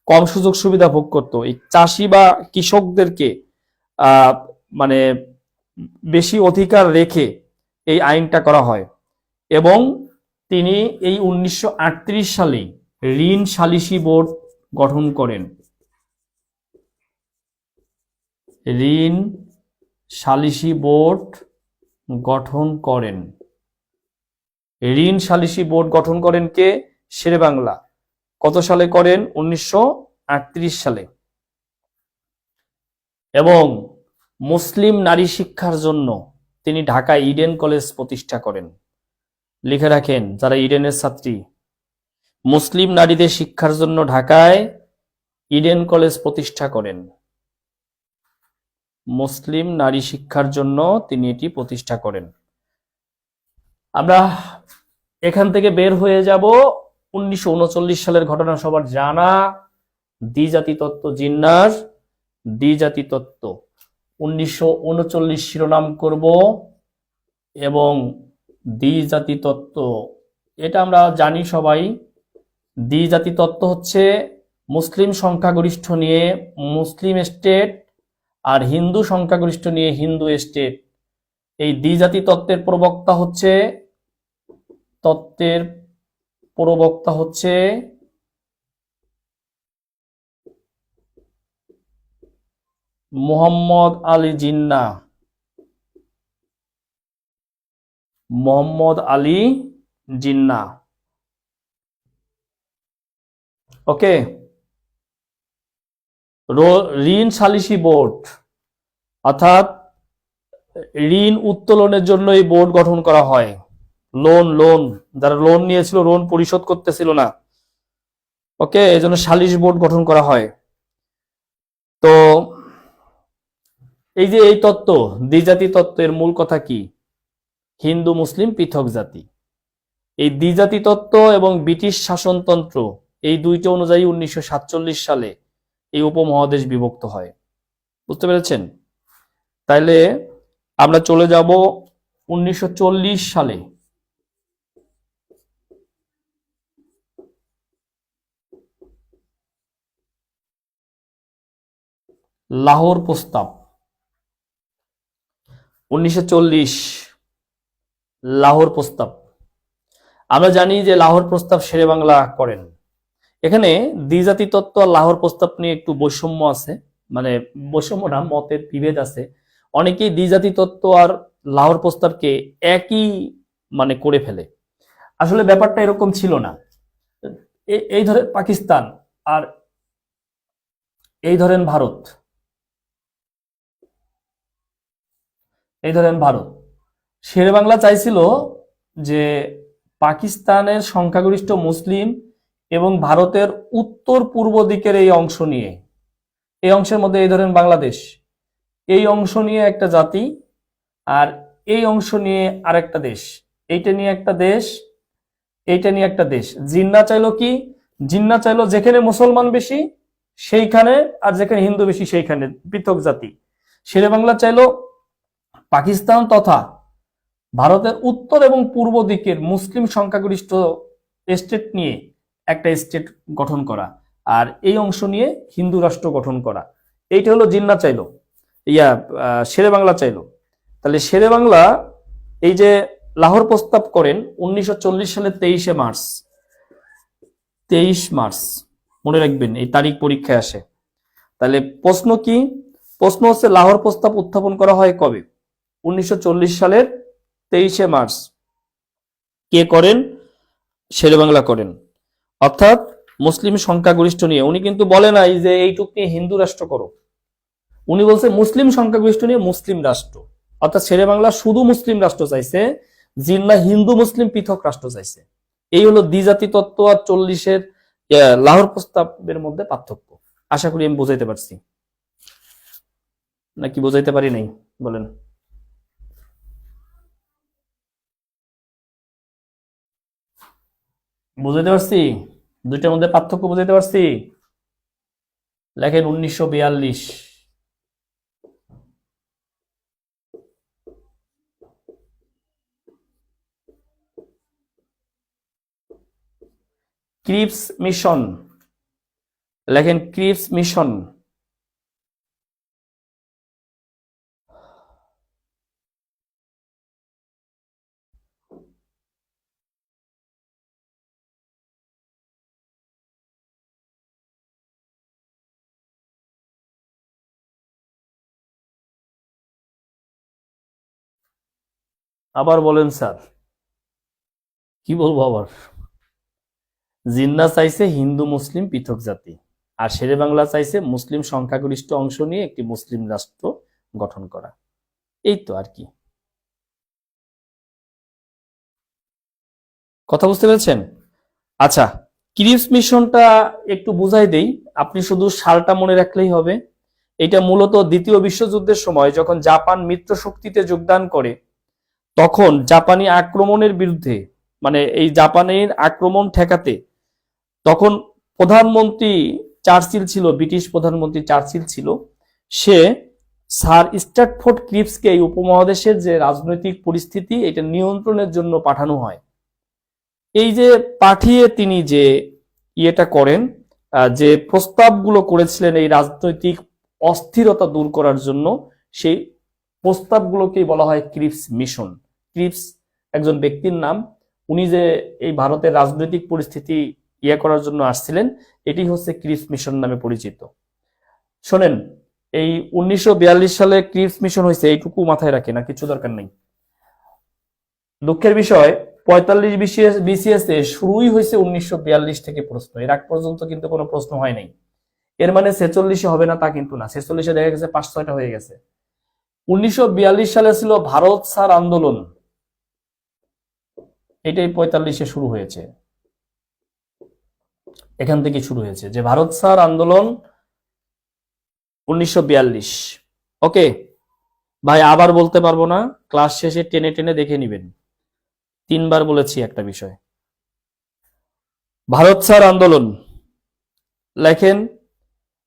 Speaker 1: কম সুযোগ সুবিধা ভোগ করত। এই চাষি বা কৃষকদেরকে মানে বেশি অধিকার রেখে এই আইনটা করা হয়। এবং তিনি এই 1938 সালে ঋণ সালিসি বোর্ড গঠন করেন। ঋণ সালিসি বোর্ড গঠন করেন। ঋণ সালিসি বোর্ড গঠন করেন কে? শেরেবাংলা। কত সালে করেন? 1938 সালে। এবং মুসলিম নারী শিক্ষার জন্য তিনি ঢাকা ইডেন কলেজ প্রতিষ্ঠা করেন। লিখে রাখেন যারা ইডেনের ছাত্রী, মুসলিম নারীদের শিক্ষার জন্য ঢাকায় ইডেন কলেজ প্রতিষ্ঠা করেন। মুসলিম নারী শিক্ষার জন্য তিনি এটি প্রতিষ্ঠা করেন। আমরা এখান থেকে বের হয়ে যাব 1939 সালের ঘটনা সবার জানা, দ্বিজাতি তত্ত্ব জিন্নার দ্বিজাতি তত্ত্ব 1939 শিরোনাম করব। এবং দ্বিজাতি তত্ত্ব এটা আমরা জানি সবাই। দ্বিজাতি তত্ত্ব হচ্ছে মুসলিম সংখ্যাগরিষ্ঠ নিয়ে মুসলিম স্টেট আর হিন্দু সংখ্যাগরিষ্ঠ নিয়ে হিন্দু স্টেট। এই দ্বিজাতি তত্ত্বের প্রবক্তা হচ্ছে মোহাম্মদ আলী জিন্নাহ। মোহাম্মদ আলী জিন্নাহ। ওকে। ঋণ সালিসি বোর্ড, অর্থাৎ ঋণ উত্তোলনের জন্য এই বোর্ড গঠন করা হয়। লোন যারা লোন নিয়েছিল, লোন পরিশোধ করতেছিল না, ওকে, এজন্য সালিস বোর্ড গঠন করা হয়। তো এই যে এই তত্ত্ব, দ্বিজাতি তত্ত্বের মূল কথা কি? হিন্দু মুসলিম পৃথক জাতি। এই দ্বিজাতি তত্ত্ব এবং ব্রিটিশ শাসনতন্ত্র, এই দুইটা অনুযায়ী 1947 সালে এই উপমহাদেশ বিভক্ত হয়। বুঝতে পেরেছেন? তাইলে আমরা চলে যাব 1940 সালে। লাহোর প্রস্তাব। 1940 লাহোর প্রস্তাব। আমরা জানি যে লাহোর প্রস্তাব শেরেবাংলা করেন। এখানে দ্বিজাতি তত্ত্ব আর লাহোর প্রস্তাব নিয়ে একটু বৈষম্য আছে, মানে বৈষম্য না, মতের বিভেদ আছে। অনেকেই দ্বিজাতি তত্ত্ব আর লাহোর প্রস্তাবকে একই মানে করে ফেলে। আসলে ব্যাপারটা এরকম ছিল না। এই ধরেন পাকিস্তান আর এই ধরেন ভারত, এই ধরেন ভারত, শেরেবাংলা চাইছিল যে পাকিস্তানের সংখ্যাগরিষ্ঠ মুসলিম এবং ভারতের উত্তর পূর্ব দিকের এই অংশ নিয়ে, এই অংশের মধ্যে এই ধরেন বাংলাদেশ, এই অংশ নিয়ে একটা জাতি, আর এই অংশ নিয়ে আরেকটা দেশ, এইটা নিয়ে একটা দেশ, এইটা নিয়ে একটা দেশ। জিন্না চাইলো কি? জিন্না চাইলো যেখানে মুসলমান বেশি সেইখানে, আর যেখানে হিন্দু বেশি সেইখানে পৃথক জাতি। শেরেবাংলা চাইলো পাকিস্তান তথা ভারতের উত্তর এবং পূর্ব দিকের মুসলিম সংখ্যাগরিষ্ঠ স্টেট নিয়ে একটা স্টেট গঠন করা, আর এই অংশ নিয়ে হিন্দু রাষ্ট্র গঠন করা। এইটা হলো জিন্না চাইলো, শেরেবাংলা চাইলো। তাহলে শেরেবাংলা এই যে লাহোর প্রস্তাব করেন 1940 সালের 23 মার্চ, 23 মার্চ মনে রাখবেন, এই তারিখ পরীক্ষায় আসে। তাহলে প্রশ্ন কি? প্রশ্ন হচ্ছে লাহোর প্রস্তাব উত্থাপন করা হয় কবে? 1940 সালের 23 মার্চ। কে করেন? শেরেবাংলা করেন। অর্থাৎ মুসলিম সংখ্যাগরিষ্ঠ নিয়ে। উনি কিন্তু বলে নাই যে এইটুক নিয়ে হিন্দু রাষ্ট্র করো, উনি বলছে মুসলিম সংখ্যাগরিষ্ঠ নিয়ে মুসলিম রাষ্ট্র। অর্থাৎ শেরেবাংলা শুধু মুসলিম রাষ্ট্র চাইছে, জিন্না হিন্দু মুসলিম পৃথক রাষ্ট্র চাইছে। এই হলো দ্বিজাতি তত্ত্ব আর 40-এর লাহোর প্রস্তাবের মধ্যে পার্থক্য। আশা করি আমি বোঝাইতে পারছি, নাকি বোঝাইতে পারি নাই বলেন? বুঝাইতে পারছি? দুইটার মধ্যে পার্থক্য বুঝাইতে পারছি? লেখেন 1942। ক্রিপস মিশন, লেখেন ক্রিপস মিশন। আবার বলেন স্যার, কি বলবো আবার? জিন্না চাইছে হিন্দু মুসলিম পৃথক জাতি, আর শেরেবাংলা চাইছে মুসলিম সংখ্যাগরিষ্ঠ অংশ নিয়ে একটি মুসলিম রাষ্ট্র গঠন করা। এই তো আর কি। কথা বুঝতে পেরেছেন? আচ্ছা, ক্রিপস মিশনটা একটু বুঝাই দেই, আপনি শুধু সালটা মনে রাখলেই হবে। এটা মূলত দ্বিতীয় বিশ্বযুদ্ধের সময় যখন জাপান মিত্র শক্তিতে যোগদান করে, তখন জাপানি আক্রমণের বিরুদ্ধে, মানে এই জাপানের আক্রমণ ঠেকাতে, তখন প্রধানমন্ত্রী চার্চিল ছিল, ব্রিটিশ প্রধানমন্ত্রী চার্চিল ছিল, সে স্যার স্ট্র্যাটফোর্ড ক্রিপসকে এই উপমহাদেশের যে রাজনৈতিক পরিস্থিতি এটা নিয়ন্ত্রণের জন্য পাঠানো হয়। এই যে পাঠিয়ে তিনি যে ইয়েটা করেন, যে প্রস্তাবগুলো করেছিলেন এই রাজনৈতিক অস্থিরতা দূর করার জন্য, সেই প্রস্তাবগুলোকেই বলা হয় ক্রিপস মিশন। ক্রিপস একজন ব্যক্তির নাম, উনি যে এই ভারতের রাজনৈতিক পরিস্থিতি ইয়ে করার জন্য আসছিলেন, এটি হচ্ছে ক্রিপস মিশন নামে পরিচিত। শোনেন, এই 1942 সালে ক্রিপস মিশন হয়েছে, এইটুকু মাথায় রাখে না, কিছু দরকার নেই। দুঃখের বিষয় 45 বিসিএস এ শুরুই হয়েছে 1942 থেকে প্রশ্ন, এর আগ পর্যন্ত কিন্তু কোনো প্রশ্ন হয় নাই। এর মানে 46-এ হবে না তা কিন্তু না, 46-এ দেখা গেছে 5-6টা হয়ে গেছে। 1942 সালে ছিল ভারত ছাড় আন্দোলন, এটাই 45-এ শুরু হয়েছে। এখান থেকে শুরু হয়েছে যে ভারত ছাড় আন্দোলন 1942। ওকে ভাই, আবার বলতে পারবো না, ক্লাস শেষে টেনে টেনে দেখে নিবেন। 3বার বলেছি একটা বিষয়। ভারত ছাড় আন্দোলন, লেখেন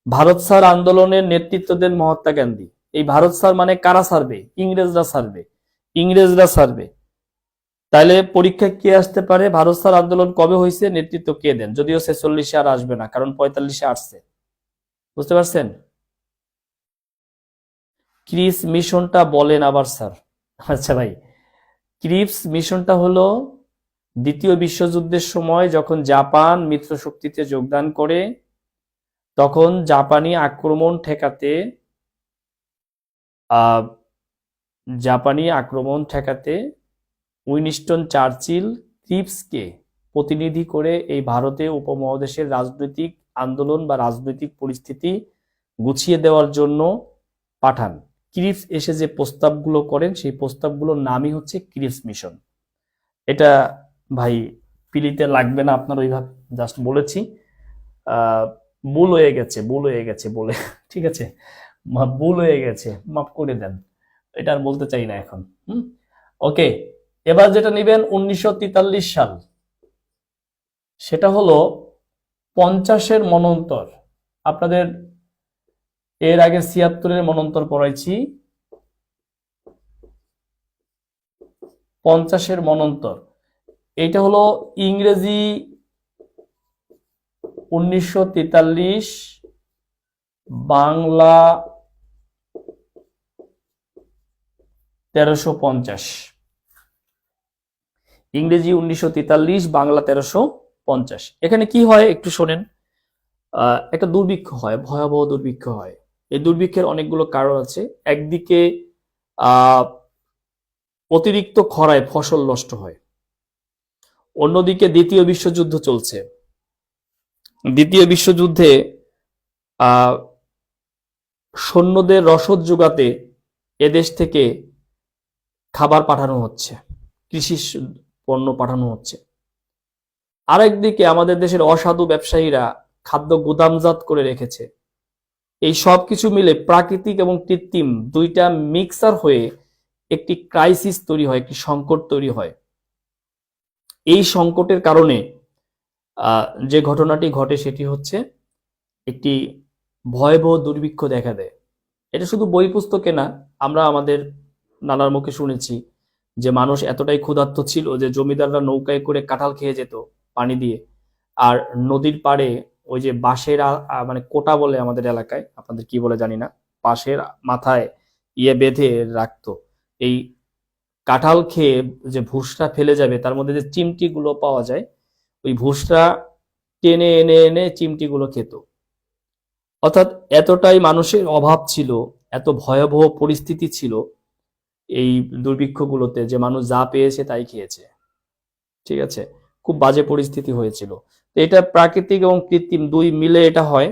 Speaker 1: ভারত ছাড় আন্দোলনের নেতৃত্ব দেন মহাত্মা গান্ধী। এই ভারত ছাড় মানে কারা ছাড়বে? ইংরেজরা ছাড়বে, ইংরেজরা ছাড়বে। তাইলে পরীক্ষা কি আসতে পারে? ভারত ছাড় আন্দোলন কবে হয়েছে, নেতৃত্ব কে দেন? যদিও 46-এ আর আসবে না, কারণ 45-এ আসছে। বুঝতে পারছেন? ক্রিপস মিশনটা বলেন আবার স্যার। আচ্ছা ভাই, ক্রিপস মিশনটা হলো দ্বিতীয় বিশ্বযুদ্ধের সময় যখন জাপান মিত্র শক্তিতে যোগদান করে, তখন জাপানি আক্রমণ ঠেকাতে উইনস্টন চার্চিল ক্রিপসকে প্রতিনিধি করে এই ভারতে উপমহাদেশের রাজনৈতিক আন্দোলন বা রাজনৈতিক পরিস্থিতি গুছিয়ে দেওয়ার জন্য পাঠান। ক্রিপস এসে যে প্রস্তাবগুলো করেন সেই প্রস্তাবগুলোর নামই হচ্ছে ক্রিপস মিশন। এটা ভাই পিলিতে লাগবে না আপনার, ওইভাবে জাস্ট বলেছি। ভুল হয়ে গেছে বলে ঠিক আছে, ভুল হয়ে গেছে, মাফ করে দেন, এটা আর বলতে চাই না এখন। ওকে, এবার যেটা নেবেন 1943 সাল, সেটা হলো 50-এর মনন্তর। আপনাদের এর আগে 76-এর মনন্তর পড়াইছি, 50-এর মনন্তর। এইটা হলো ইংরেজি 1943, বাংলা 1350। ইংরেজি 1943, বাংলা 1350। এখানে কি হয় একটু শোনেন। একটা দুর্ভিক্ষ হয়, ভয়াবহ দুর্ভিক্ষ হয়। এই দুর্ভিক্ষের অনেকগুলো কারণ আছে। একদিকে অতিরিক্ত খরায় ফসল নষ্ট হয়, অন্যদিকে দ্বিতীয় বিশ্বযুদ্ধ চলছে। দ্বিতীয় বিশ্বযুদ্ধে সৈন্যদের রসদ যোগাতে এদেশ থেকে খাবার পাঠানো হচ্ছে, কৃষি পণ্য পাঠানো হচ্ছে। আরেকদিকে আমাদের দেশের অসাধু ব্যবসায়ীরা খাদ্য গুদামজাত করে রেখেছে। এই সব কিছু মিলে প্রাকৃতিক এবং কৃত্রিম দুইটা মিক্সার হয়ে একটি ক্রাইসিস তৈরি হয়, একটি সংকট তৈরি হয়। এই সংকটের কারণে যে ঘটনাটি ঘটে সেটি হচ্ছে একটি ভয়াবহ দুর্ভিক্ষ দেখা দেয়। এটা শুধু বই পুস্তকে না, আমরা আমাদের নানার মুখে শুনেছি যে মানুষ এতটাই ক্ষুধার্ত ছিল যে জমিদাররা নৌকায় করে কাঁঠাল খেয়ে যেত পানি দিয়ে, আর নদীর পাড়ে ওই যে বাঁশের মানে কোটা বলে আমাদের এলাকায়, আপনাদের কি বলে জানি না, বাঁশের মাথায় বেঁধে রাখতো। এই কাঁঠাল খেয়ে যে ভুসটা ফেলে যাবে তার মধ্যে যে চিমটি গুলো পাওয়া যায়, ওই ভুসটা টেনে এনে এনে চিমটি গুলো খেত। অর্থাৎ এতটাই মানুষের অভাব ছিল, এত ভয়াবহ পরিস্থিতি ছিল এই দুর্ভিক্ষগুলোতে যে মানুষ যা পেয়েছে তাই খেয়েছে। ঠিক আছে, খুব বাজে পরিস্থিতি হয়েছিল। তো এটা প্রাকৃতিক এবং কৃত্রিম দুই মিলে এটা হয়,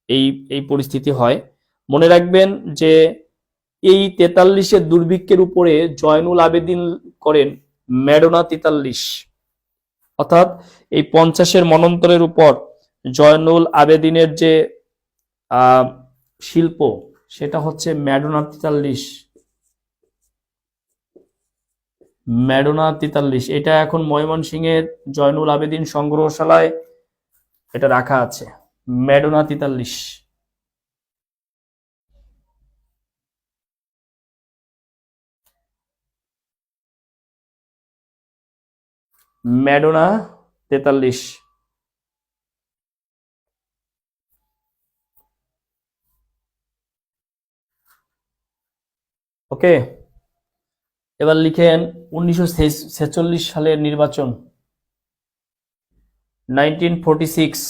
Speaker 1: এই এই পরিস্থিতি হয়। মনে রাখবেন যে এই 43-এর দুর্ভিক্ষের উপরে জয়নুল আবেদিন করেন ম্যাডোনা 43। অর্থাৎ এই 50-এর মনন্তরের উপর জয়নুল আবেদিনের যে শিল্প, সেটা হচ্ছে ম্যাডোনা 43। ম্যাডোনা 43 এটা এখন ময়মনসিংহের জয়নুল আবেদিন সংগ্রহশালায় এটা রাখা আছে, ম্যাডোনা 43। ম্যাডোনা 43। ওকে, এবার লিখেন 1946 সালের নির্বাচন, 1946।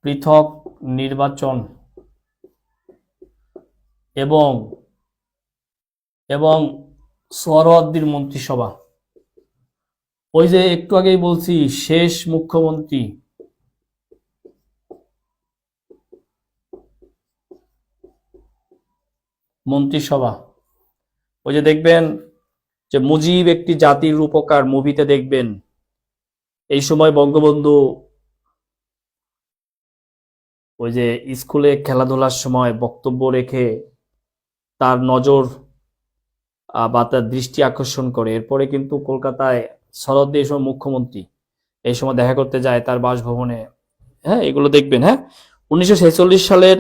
Speaker 1: পৃথক নির্বাচন এবং এবং সোহরাওয়ার্দীর মন্ত্রিসভা। ওই যে একটু আগেই বলছি শেষ মুখ্যমন্ত্রী, মন্ত্রিসভা। ওই যে দেখবেন যে মুজিব একটি জাতির রূপকার মুভিতে দেখবেন, এই সময় বঙ্গবন্ধু ওই যে স্কুলে খেলাধুলার সময় বক্তব্য রেখে তার নজর বা তার দৃষ্টি আকর্ষণ করে। এরপরে কিন্তু কলকাতায় শরৎ এই সময় মুখ্যমন্ত্রী, এই সময় দেখা করতে যায় তার বাসভবনে। হ্যাঁ, এগুলো দেখবেন। হ্যাঁ, 1946 সালের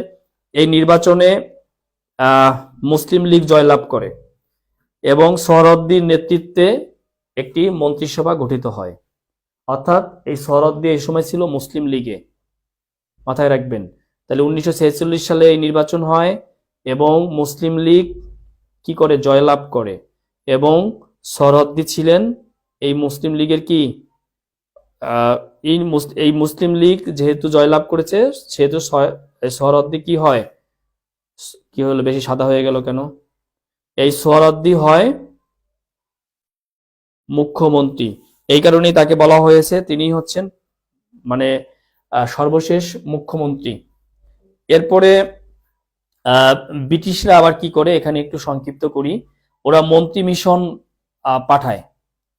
Speaker 1: এই নির্বাচনে মুসলিম লীগ জয়লাভ করে এবং সোহরাওয়ার্দীর নেতৃত্বে একটি মন্ত্রিসভা গঠিত হয়। অর্থাৎ এই সোহরাওয়ার্দী এই সময় ছিল মুসলিম লীগে, মাথায় রাখবেন। তাহলে 1946 সালে এই নির্বাচন হয় এবং মুসলিম লীগ কি করে, জয়লাভ করে। এবং সোহরাওয়ার্দী ছিলেন এই মুসলিম লীগের কি এই মুসলিম লীগ যেহেতু জয়লাভ করেছে সেহেতু সোহরাওয়ার্দী কি হয়, কি হলো, বেশি সাদা হয়ে গেল কেন, এই সোহরাওয়ার্দী হয় মুখ্যমন্ত্রী। এই কারণেই তাকে বলা হয়েছে তিনি হচ্ছেন মানে সর্বশেষ মুখ্যমন্ত্রী। এরপরে ব্রিটিশরা আবার কি করে, এখানে একটু সংক্ষিপ্ত করি, ওরা মন্ত্রী মিশন পাঠায়,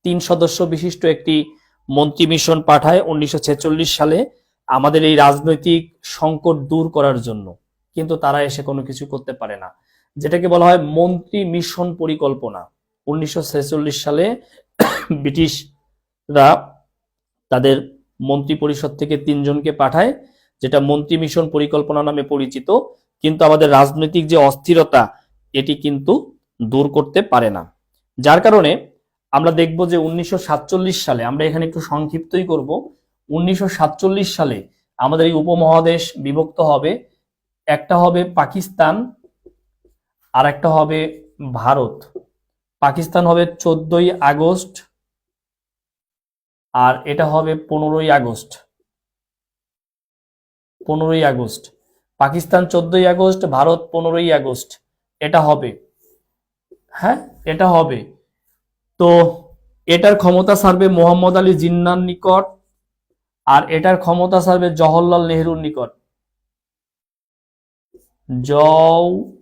Speaker 1: 3 সদস্য বিশিষ্ট একটি মন্ত্রী মিশন পাঠায় 1946 সালে আমাদের এই রাজনৈতিক সংকট দূর করার জন্য। কিন্তু তারা এসে কোনো কিছু করতে পারে না, যেটাকে বলা হয় মন্ত্রী মিশন পরিকল্পনা। 1946 সালে ব্রিটিশরা তাদের মন্ত্রী পরিষদ থেকে 3 জনকে পাঠায়, যেটা মন্ত্রী মিশন পরিকল্পনা নামে পরিচিত। কিন্তু আমাদের রাজনৈতিক যে অস্থিরতা, এটি কিন্তু দূর করতে পারে না। যার কারণে আমরা দেখব যে 1947 সালে, আমরা এখানে একটু সংক্ষিপ্তই করব, 1947 সালে আমাদের এই উপমহাদেশ বিভক্ত হবে, একটা হবে পাকিস্তান আর একটা হবে ভারত। পাকিস্তান হবে 14ই আগস্ট আর এটা হবে 15ই আগস্ট। 15ই আগস্ট পাকিস্তান, 14ই আগস্ট ভারত, 15ই আগস্ট এটা হবে। হ্যাঁ, এটা হবে। তো এটার ক্ষমতা ছাড়বে মোহাম্মদ আলী জিন্নাহর নিকট, আর এটার ক্ষমতা ছাড়বে জওহরলাল নেহরুর নিকট। জওহরলাল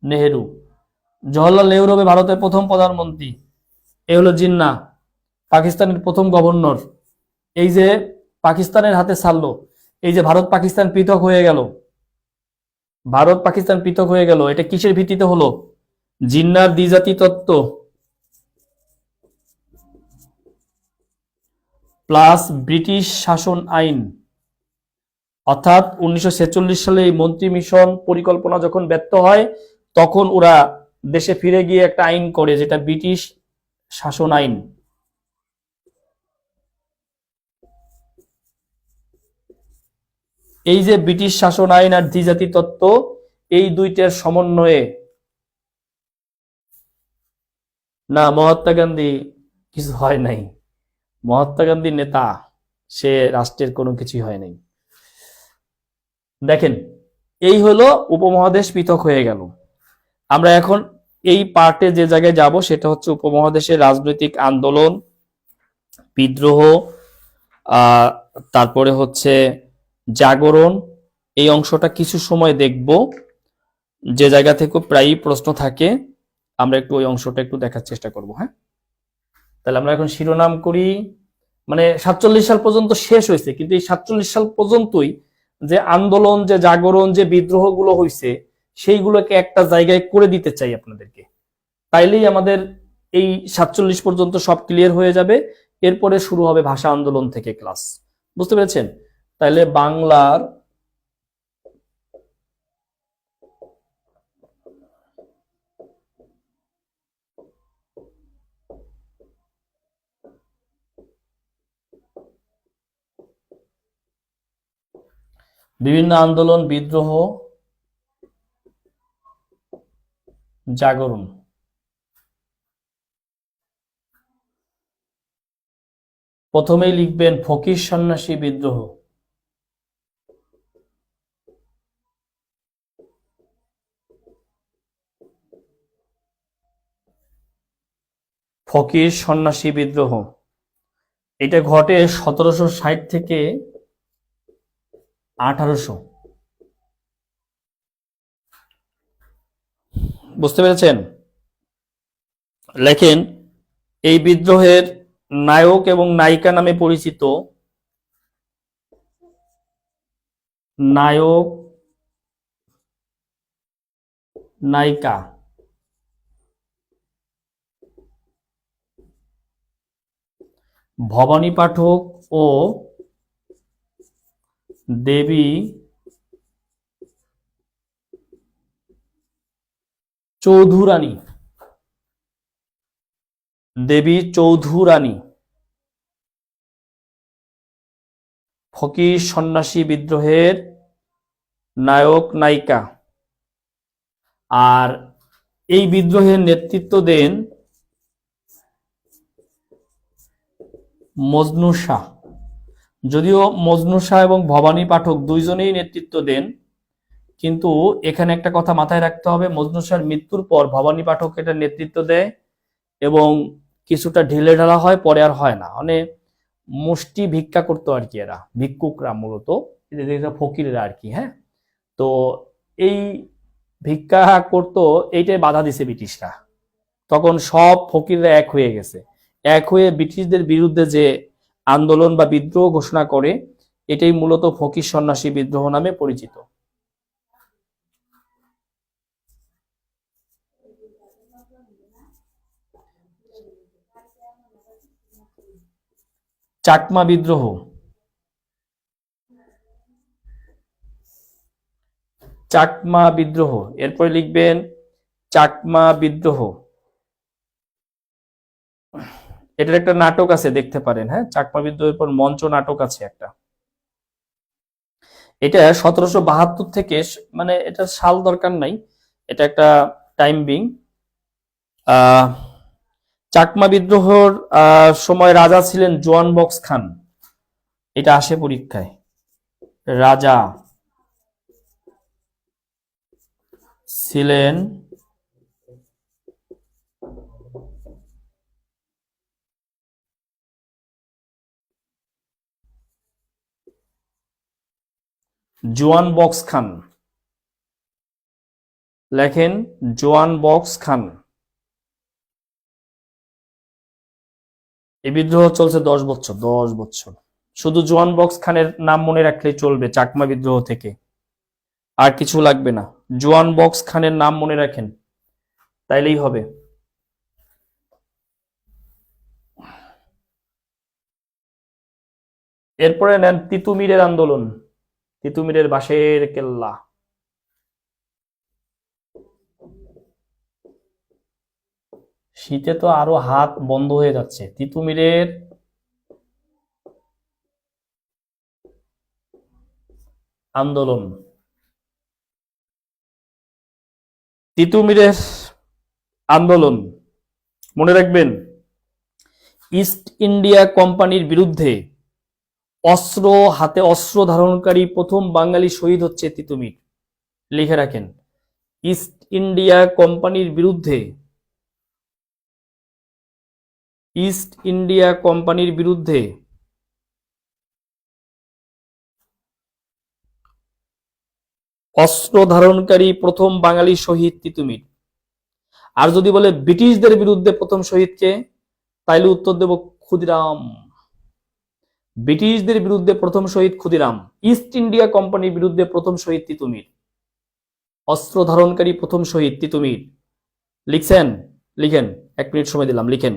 Speaker 1: নেহরু। জওহরলাল নেহরু হবে ভারতের প্রথম প্রধানমন্ত্রী। এই হলো জিন্নাহ, পাকিস্তানের প্রথম গভর্নর। এই যে পাকিস্তানের হাতে ছাড়লো, এই যে ভারত পাকিস্তান পৃথক হয়ে গেল, ভারত পাকিস্তান পৃথক হয়ে গেল, এটা কিসের ভিত্তিতে হলো? জিন্নাহর দ্বিজাতি তত্ত্ব প্লাস ব্রিটিশ শাসন আইন। অর্থাৎ 1946 সালে এই মন্ত্রী মিশন পরিকল্পনা যখন ব্যর্থ হয়, তখন ওরা দেশে ফিরে গিয়ে একটা আইন করে, যেটা ব্রিটিশ শাসন আইন। এই যে ব্রিটিশ শাসন আইন আর দ্বিজাতি তত্ত্ব, এই দুইটার সমন্বয়ে, না মহাত্মা গান্ধী কিছু হয় নাই, মহাত্মা গান্ধী নেতা, সে রাষ্ট্রের কোনো কিছুই হয় নাই। দেখেন, এই হলো উপমহাদেশ পৃথক হয়ে গেল। আমরা এখন এই পার্টে যে জায়গায় যাব, সেটা হচ্ছে উপমহাদেশের রাজনৈতিক আন্দোলন, বিদ্রোহ, তারপরে হচ্ছে জাগরণ। এই অংশটা কিছু সময় দেখব, যে জায়গা থেকে প্রায়ই প্রশ্ন থাকে, আমরা একটু ওই অংশটা একটু দেখার চেষ্টা করব। হ্যাঁ, তাহলে আমরা এখন শিরোনাম করি, মানে 47 সাল পর্যন্ত শেষ হয়েছে, কিন্তু এই 47 সাল পর্যন্তই যে আন্দোলন, যে জাগরণ, যে বিদ্রোহগুলো হয়েছে, সেইগুলোকে একটা জায়গায় করে দিতে চাই আপনাদেরকে। তাইলেই আমাদের এই 47 পর্যন্ত সব ক্লিয়ার হয়ে যাবে। এরপরে শুরু হবে ভাষা আন্দোলন থেকে ক্লাস। বুঝতে পেরেছেন? তাইলে বাংলার বিভিন্ন আন্দোলন, বিদ্রোহ, জাগরণ। প্রথমেই লিখবেন ফকির সন্ন্যাসী বিদ্রোহ। ফকির সন্ন্যাসী বিদ্রোহ, এটা ঘটে 1760 থেকে 1800। বুঝতে পেরেছেন? লেখেন, এই বিদ্রোহের নায়ক এবং নায়িকা নামে পরিচিত নায়ক নায়িকা ভবানী পাঠক ও দেবী চৌধুরানী। দেবী চৌধুরানী ফকির সন্ন্যাসী বিদ্রোহের নায়ক নায়িকা। আর এই বিদ্রোহের নেতৃত্ব দেন মজনু শাহ। যদিও মজনু শাহ এবং ভবানী পাঠক দুইজনেই নেতৃত্ব দেন, কিন্তু এখানে একটা কথা মাথায় রাখতে হবে, মজনু শাহর মৃত্যুর পর ভবানী পাঠক এটা নেতৃত্ব দেয় এবং কিছুটা ঢিলে ঢালা হয়, পরে আর হয় না। মানে মুষ্টি ভিক্ষা করতো আর কি, এরা ভিক্ষুকরা মূলত, ফকিররা আর কি। হ্যাঁ, তো এই ভিক্ষা করতো, এইটাই বাধা দিছে ব্রিটিশরা। তখন সব ফকিররা এক হয়ে গেছে, এক হয়ে ব্রিটিশদের বিরুদ্ধে যে আন্দোলন বা বিদ্রোহ ঘোষণা করে, এটাই মূলত ফকির সন্ন্যাসী বিদ্রোহ নামে পরিচিত। চাকমা বিদ্রোহ, চাকমা বিদ্রোহ, এরপরে লিখবেন চাকমা বিদ্রোহ। এটার একটা নাটক আছে, দেখতে পারেন। হ্যাঁ, চাকমা বিদ্রোহের পর মঞ্চ নাটক আছে একটা। এটা 1772 থেকে, মানে এটা সাল দরকার নাই, এটা একটা টাইম বিং। চাকমা বিদ্রোহর সময় রাজা ছিলেন জোয়ান বক্স খান। এটা আসে পরীক্ষায়। রাজা ছিলেন জোয়ান বক্স খান। লেখেন জোয়ান বক্স খান। এই বিদ্রোহ চলছে 10 বছর, 10 বছর। শুধু জোয়ান বক্স খানের নাম মনে রাখলেই চলবে চাকমা বিদ্রোহ থেকে, আর কিছু লাগবে না। জোয়ান বক্স খানের নাম মনে রাখেন, তাইলেই হবে। এরপরে নেন তিতুমিরের আন্দোলন, তিতুমিরের বাঁশের কেল্লা। শীতে তো আরো হাত বন্ধ হয়ে যাচ্ছে। তিতুমিরের আন্দোলন, তিতুমিরের আন্দোলন মনে রাখবেন। ইস্ট ইন্ডিয়া কোম্পানির বিরুদ্ধে অস্ত্র হাতে, অস্ত্র ধারণকারী প্রথম বাঙালি শহীদ হচ্ছে তিতুমির। লিখে রাখেন, ইস্ট ইন্ডিয়া কোম্পানির বিরুদ্ধে, ইস্ট ইন্ডিয়া কোম্পানির বিরুদ্ধে অস্ত্র ধারণকারী প্রথম বাঙালি শহীদ তিতুমির। আর যদি বলে ব্রিটিশদের বিরুদ্ধে প্রথম শহীদকে, তাইলে উত্তর দেব ক্ষুদিরাম। ব্রিটিশদের বিরুদ্ধে প্রথম শহীদ ক্ষুদিরাম, ইস্ট ইন্ডিয়া কোম্পানির বিরুদ্ধে প্রথম শহীদ তিতুমির, অস্ত্র ধারণকারী প্রথম শহীদ তিতুমির। লিখছেন? লিখেন, 1 মিনিট সময় দিলাম, লিখেন।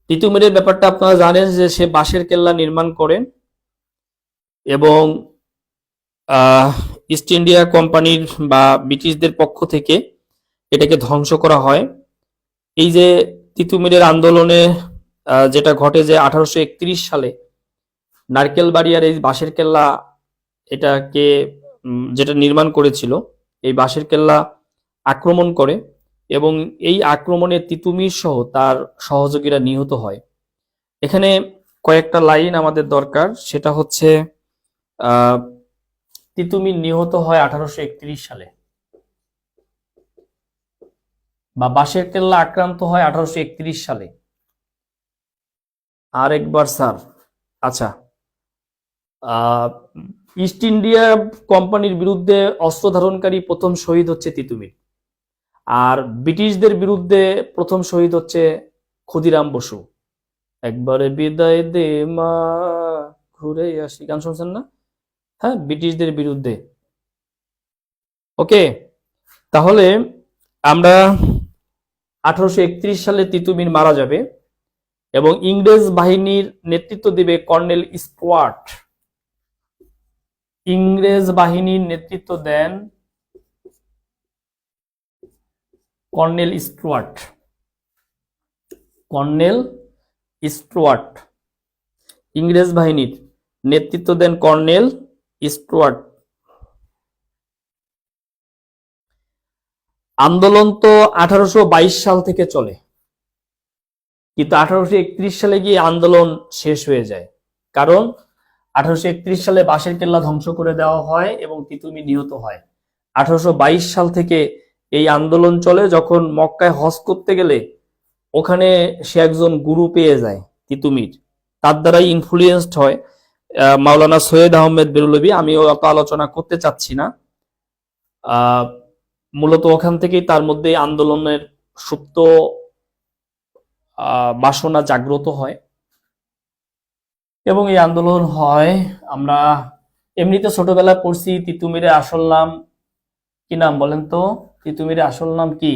Speaker 1: তিতুমিরের ব্যাপারটা আপনারা জানেন যে সে বাঁশের কেল্লা নির্মাণ করেন এবং ইস্ট ইন্ডিয়া কোম্পানির বা ব্রিটিশদের পক্ষ থেকে এটাকে ধ্বংস করা হয়। এই যে তিতুমিরের আন্দোলনে যেটা ঘটে, যে 1831 সালে নারকেলবাড়িয়ার এই বাঁশের কেল্লা, এটাকে যেটা নির্মাণ করেছিল, এই বাঁশের কেল্লা আক্রমণ করে এবং এই আক্রমণে তিতুমির সহ তার সহযোগীরা নিহত হয়। এখানে কয়েকটা লাইন আমাদের দরকার, সেটা হচ্ছে তিতুমির নিহত হয় 1831 সালে, বা বাঁশের কেল্লা আক্রান্ত হয় 1831 সালে। আরেকবার স্যার, আচ্ছা, ইস্ট ইন্ডিয়া কোম্পানির বিরুদ্ধে অস্ত্র ধারণকারী প্রথম শহীদ হচ্ছে তিতুমির, আর ব্রিটিশদের বিরুদ্ধে প্রথম শহীদ হচ্ছে ক্ষুদিরাম বসু। একবারে বিদায় দে মা, ঘুরে আসি, গান শুনছেন না? হ্যাঁ, ব্রিটিশদের বিরুদ্ধে। ওকে, তাহলে আমরা 1831 সালে তিতুমির মারা যাবে এবং ইংরেজ বাহিনীর নেতৃত্ব দিবে কর্নেল স্টুয়ার্ট। ইংরেজ বাহিনীর নেতৃত্ব দেন কর্নেল স্টুয়ার্ট। কর্নেল স্টুয়ার্ট ইংরেজ বাহিনীর নেতৃত্ব দেন কর্নেল স্টুয়ার্ট। আন্দোলন তো 1822 সাল থেকে চলে, কিন্তু 1831 সালে গিয়ে আন্দোলন শেষ হয়ে যায়। কারণ 1831 সালে বাঁশের কেল্লা ধ্বংস করে দেওয়া হয় এবং তিতুমীর নিহত হয়। 1822 সাল থেকে এই আন্দোলন চলে, যখন মক্কায় হজ করতে গেলে ওখানে সে একজন গুরু পেয়ে যায় তিতুমীর, তার দ্বারাই ইনফ্লুয়েন্সড হয় মাওলানা সৈয়দ আহমেদ বেরলভী। আমি অত আলোচনা করতে চাচ্ছি না। মূলত ওখান থেকেই তার মধ্যে আন্দোলনের সুপ্ত বাসনা জাগ্রত হয় এবং এই আন্দোলন হয়। আমরা এমনিতে ছোটবেলায় পড়ছি তিতুমীরের আসল নাম কি, নাম বলেন তো? তিতুমীরের আসল নাম কি?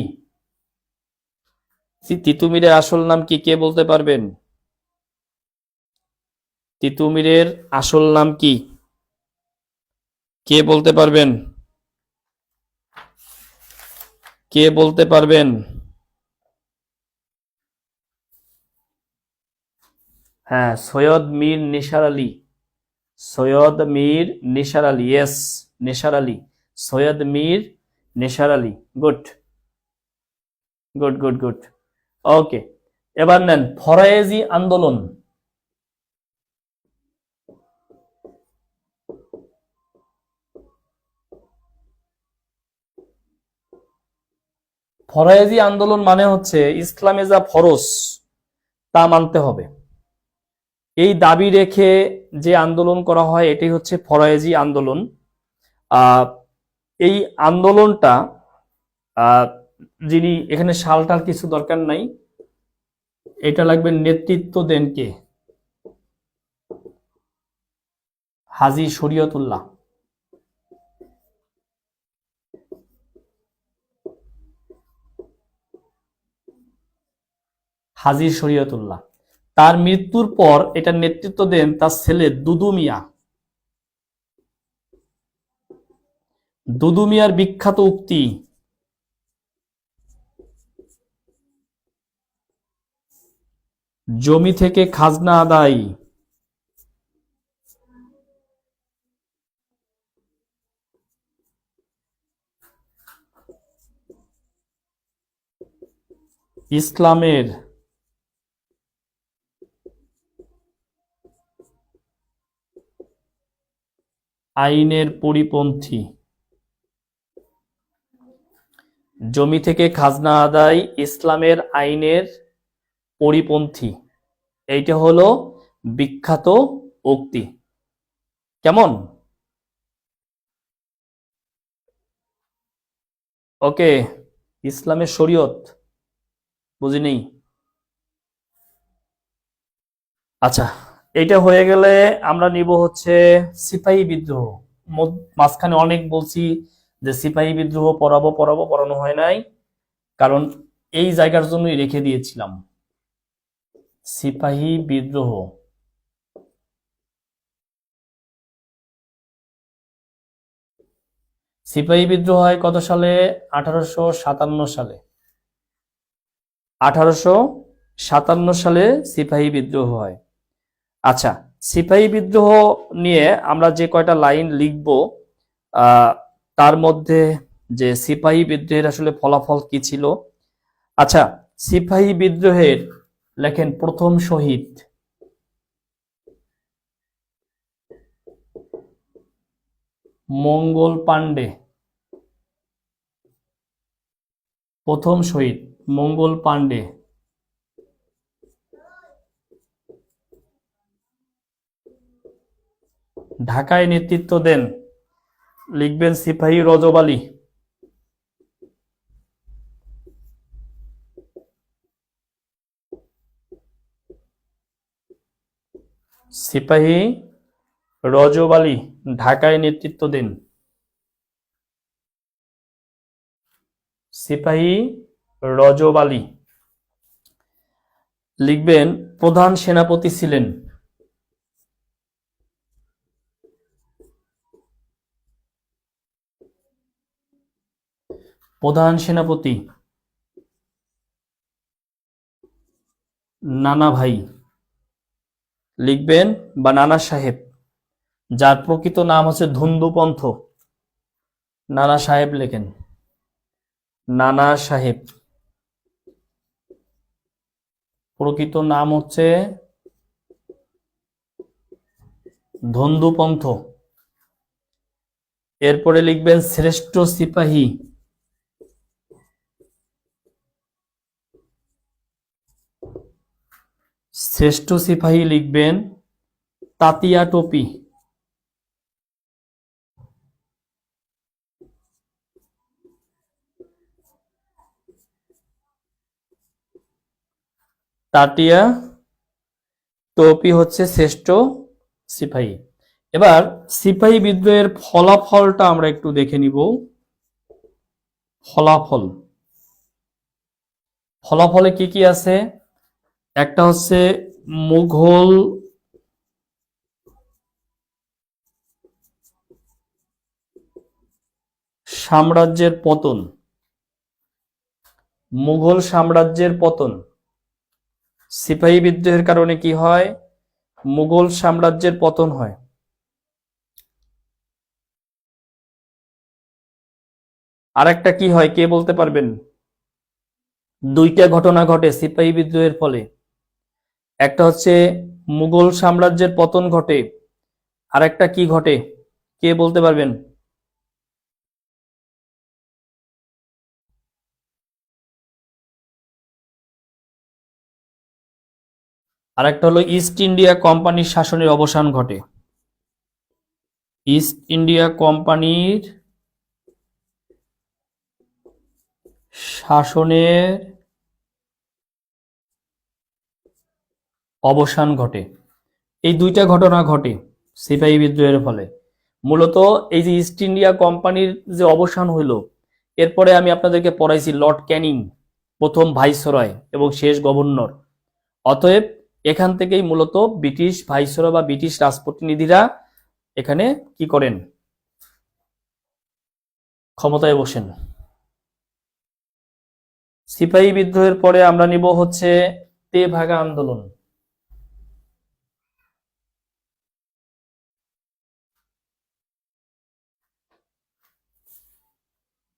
Speaker 1: তিতুমীরের আসল নাম কি, কে বলতে পারবেন? তিতুমীরের আসল নাম কি, কে বলতে পারবেন? কে বলতে পারবেন? হ্যাঁ, Syed Mir Nisar Ali. Syed Mir Nisar Ali, yes, Nisar Ali, Syed Mir Nisar Ali. Good good good good. Okay, এবার নেন ফরায়েজি আন্দোলন। ফরায়েজি আন্দোলন মানে হচ্ছে ইসলামে যা ফরজ তা মানতে হবে, এই দাবি রেখে যে আন্দোলন করা হয় এটাই হচ্ছে ফরায়েজি আন্দোলন। এই আন্দোলনটা যিনি, এখানে সালটার কিছু দরকার নাই, এটা লাগবে নেতৃত্ব দেন কে? হাজী শরীয়তুল্লাহ। হাজী শরীয়তুল্লাহ। তার মৃত্যুর পর এটা নেতৃত্ব দেন তার ছেলে দুদু মিয়া। দুদু মিয়ার বিখ্যাত উক্তি, জমি থেকে খাজনা আদায় ইসলামের আইনের পরিপন্থী। জমি থেকে খাজনা আদায় ইসলামের আইনের পরিপন্থী, এইটা হলো বিখ্যাত উক্তি। কেমন? ওকে, ইসলামের শরীয়ত বুঝিনি। আচ্ছা, এইটা হয়ে গেলে আমরা নিব হচ্ছে সিপাহী বিদ্রোহ। মাঝখানে অনেক বলছি যে সিপাহী বিদ্রোহ পড়াবো পড়াবো, পড়ানো হয় নাই, কারণ এই জায়গার জন্যই রেখে দিয়েছিলাম। সিপাহী বিদ্রোহ, সিপাহী বিদ্রোহ হয় কত সালে? 1857 সালে। 1857 সালে সিপাহী বিদ্রোহ হয়। আচ্ছা, সিপাহী বিদ্রোহ নিয়ে আমরা যে কয়টা লাইন লিখব, তার মধ্যে যে সিপাহী বিদ্রোহের আসলে ফলাফল কি ছিল। আচ্ছা, সিপাহী বিদ্রোহের লেখেন প্রথম শহীদ মঙ্গল পাণ্ডে। প্রথম শহীদ মঙ্গল পাণ্ডে। ঢাকায় নেতৃত্ব দেন, লিখবেন সিপাহী রজব আলী। সিপাহী রজব আলী ঢাকায় নেতৃত্ব দেন। সিপাহী রজব আলী। লিখবেন প্রধান সেনাপতি ছিলেন প্রধান সেনাপতি নানা ভাই। লিখবেন বা নানা সাহেব, যার প্রকৃত নাম হচ্ছে ধুন্দুপন্থ। নানা সাহেব লেখেন। নানা সাহেব, প্রকৃত নাম হচ্ছে ধন্দুপন্থ। এরপরে লিখবেন শ্রেষ্ঠ সিপাহী, শ্রেষ্ঠ সিপাহী লিখবেন তাতিয়া টোপি। তাতিয়া টোপি হচ্ছে শ্রেষ্ঠ সিপাহী। এবার সিপাহী বিদ্রোহের ফলাফলটা আমরা একটু দেখে নিব। ফলাফল, ফলাফলে কি কি আছে? একটা হচ্ছে মুঘল সাম্রাজ্যের পতন, মুঘল সাম্রাজ্যের পতন। সিপাহী বিদ্রোহের কারণে কি হয়? মুঘল সাম্রাজ্যের পতন হয়। আরেকটা কি হয় কে বলতে পারবেন? দুইটা ঘটনা ঘটে সিপাহী বিদ্রোহের ফলে। একটা হচ্ছে মুঘল সাম্রাজ্যের পতন ঘটে, আরেকটা কি ঘটে কে বলতে পারবেন? আরেকটা হলো ইস্ট ইন্ডিয়া কোম্পানির শাসনের অবসান ঘটে। ইস্ট ইন্ডিয়া কোম্পানির শাসনের অবসান ঘটে। এই দুইটা ঘটনা ঘটে সিপাহী বিদ্রোহের ফলে। মূলত এই যে ইস্ট ইন্ডিয়া কোম্পানির যে অবসান হইল, এরপরে আমি আপনাদেরকে পড়াইছি লর্ড ক্যানিং প্রথম ভাইসরয় এবং শেষ গভর্নর। অতএব এখান থেকেই মূলত ব্রিটিশ ভাইসরয় বা ব্রিটিশ রাজপ্রতিনিধিরা এখানে কি করেন? ক্ষমতায় বসেন। সিপাহী বিদ্রোহের পরে আমরা নিব হচ্ছে তেভাগা আন্দোলন।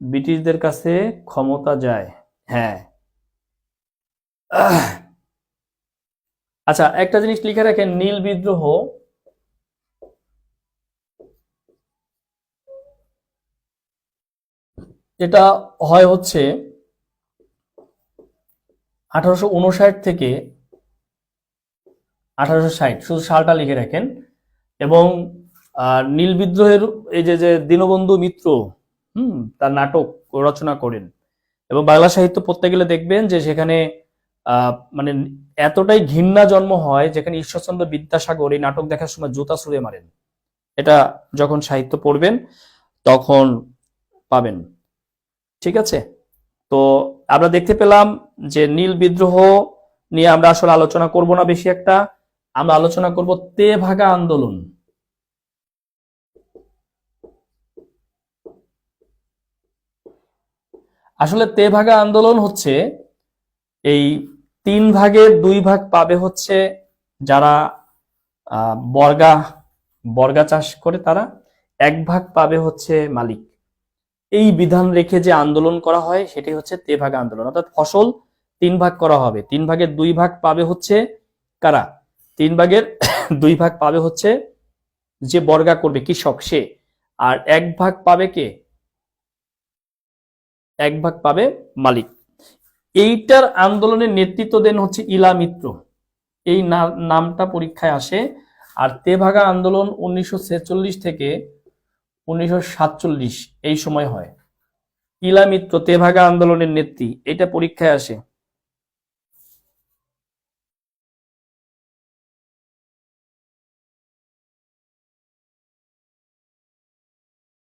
Speaker 1: ব্রিটিশদের কাছে ক্ষমতা যায়, হ্যাঁ। আচ্ছা, একটা জিনিস লিখে রাখেন, নীল বিদ্রোহ এটা হয় হচ্ছে 1859 থেকে 1860, শুধু সালটা লিখে রাখেন। এবং নীল বিদ্রোহের এই যে যে দীনবন্ধু মিত্র তার নাটক রচনা করেন। এবং বাংলা সাহিত্য পড়তে গেলে দেখবেন যে সেখানে মানে এতটাই ঘৃণা জন্ম হয় যেখানে ঈশ্বরচন্দ্র বিদ্যাসাগর এই নাটক দেখার সময় জুতা ছুঁড়ে মারেন। এটা যখন সাহিত্য পড়বেন তখন পাবেন। ঠিক আছে, তো আমরা দেখতে পেলাম যে নীল বিদ্রোহ নিয়ে আমরা আসলে আলোচনা করব না বেশি একটা, আমরা আলোচনা করব তেভাগা আন্দোলন। আসলে তেভাগা আন্দোলন হচ্ছে এই 3 ভাগের 2 ভাগ পাবে হচ্ছে যারা বর্গা বর্গা চাষ করে তারা, 1 ভাগ পাবে হচ্ছে মালিক। এই বিধান রেখে যে আন্দোলন করা হয় সেটাই হচ্ছে তেভাগা আন্দোলন। অর্থাৎ ফসল 3 ভাগ করা হবে, 3 ভাগের 2 ভাগ পাবে হচ্ছে কারা? 3 ভাগের 2 ভাগ পাবে হচ্ছে যে বর্গা করবে কৃষক সে, আর 1 ভাগ পাবে কে? 1 ভাগ পাবে মালিক। এইটার আন্দোলনের নেতৃত্ব দেন হচ্ছে ইলা মিত্র, এই নামটা পরীক্ষায় আসে। আর তেভাগা আন্দোলন 1946 থেকে 1947 এই সময় হয়। ইলা মিত্র তেভাগা আন্দোলনের নেত্রী, এটা পরীক্ষায় আসে।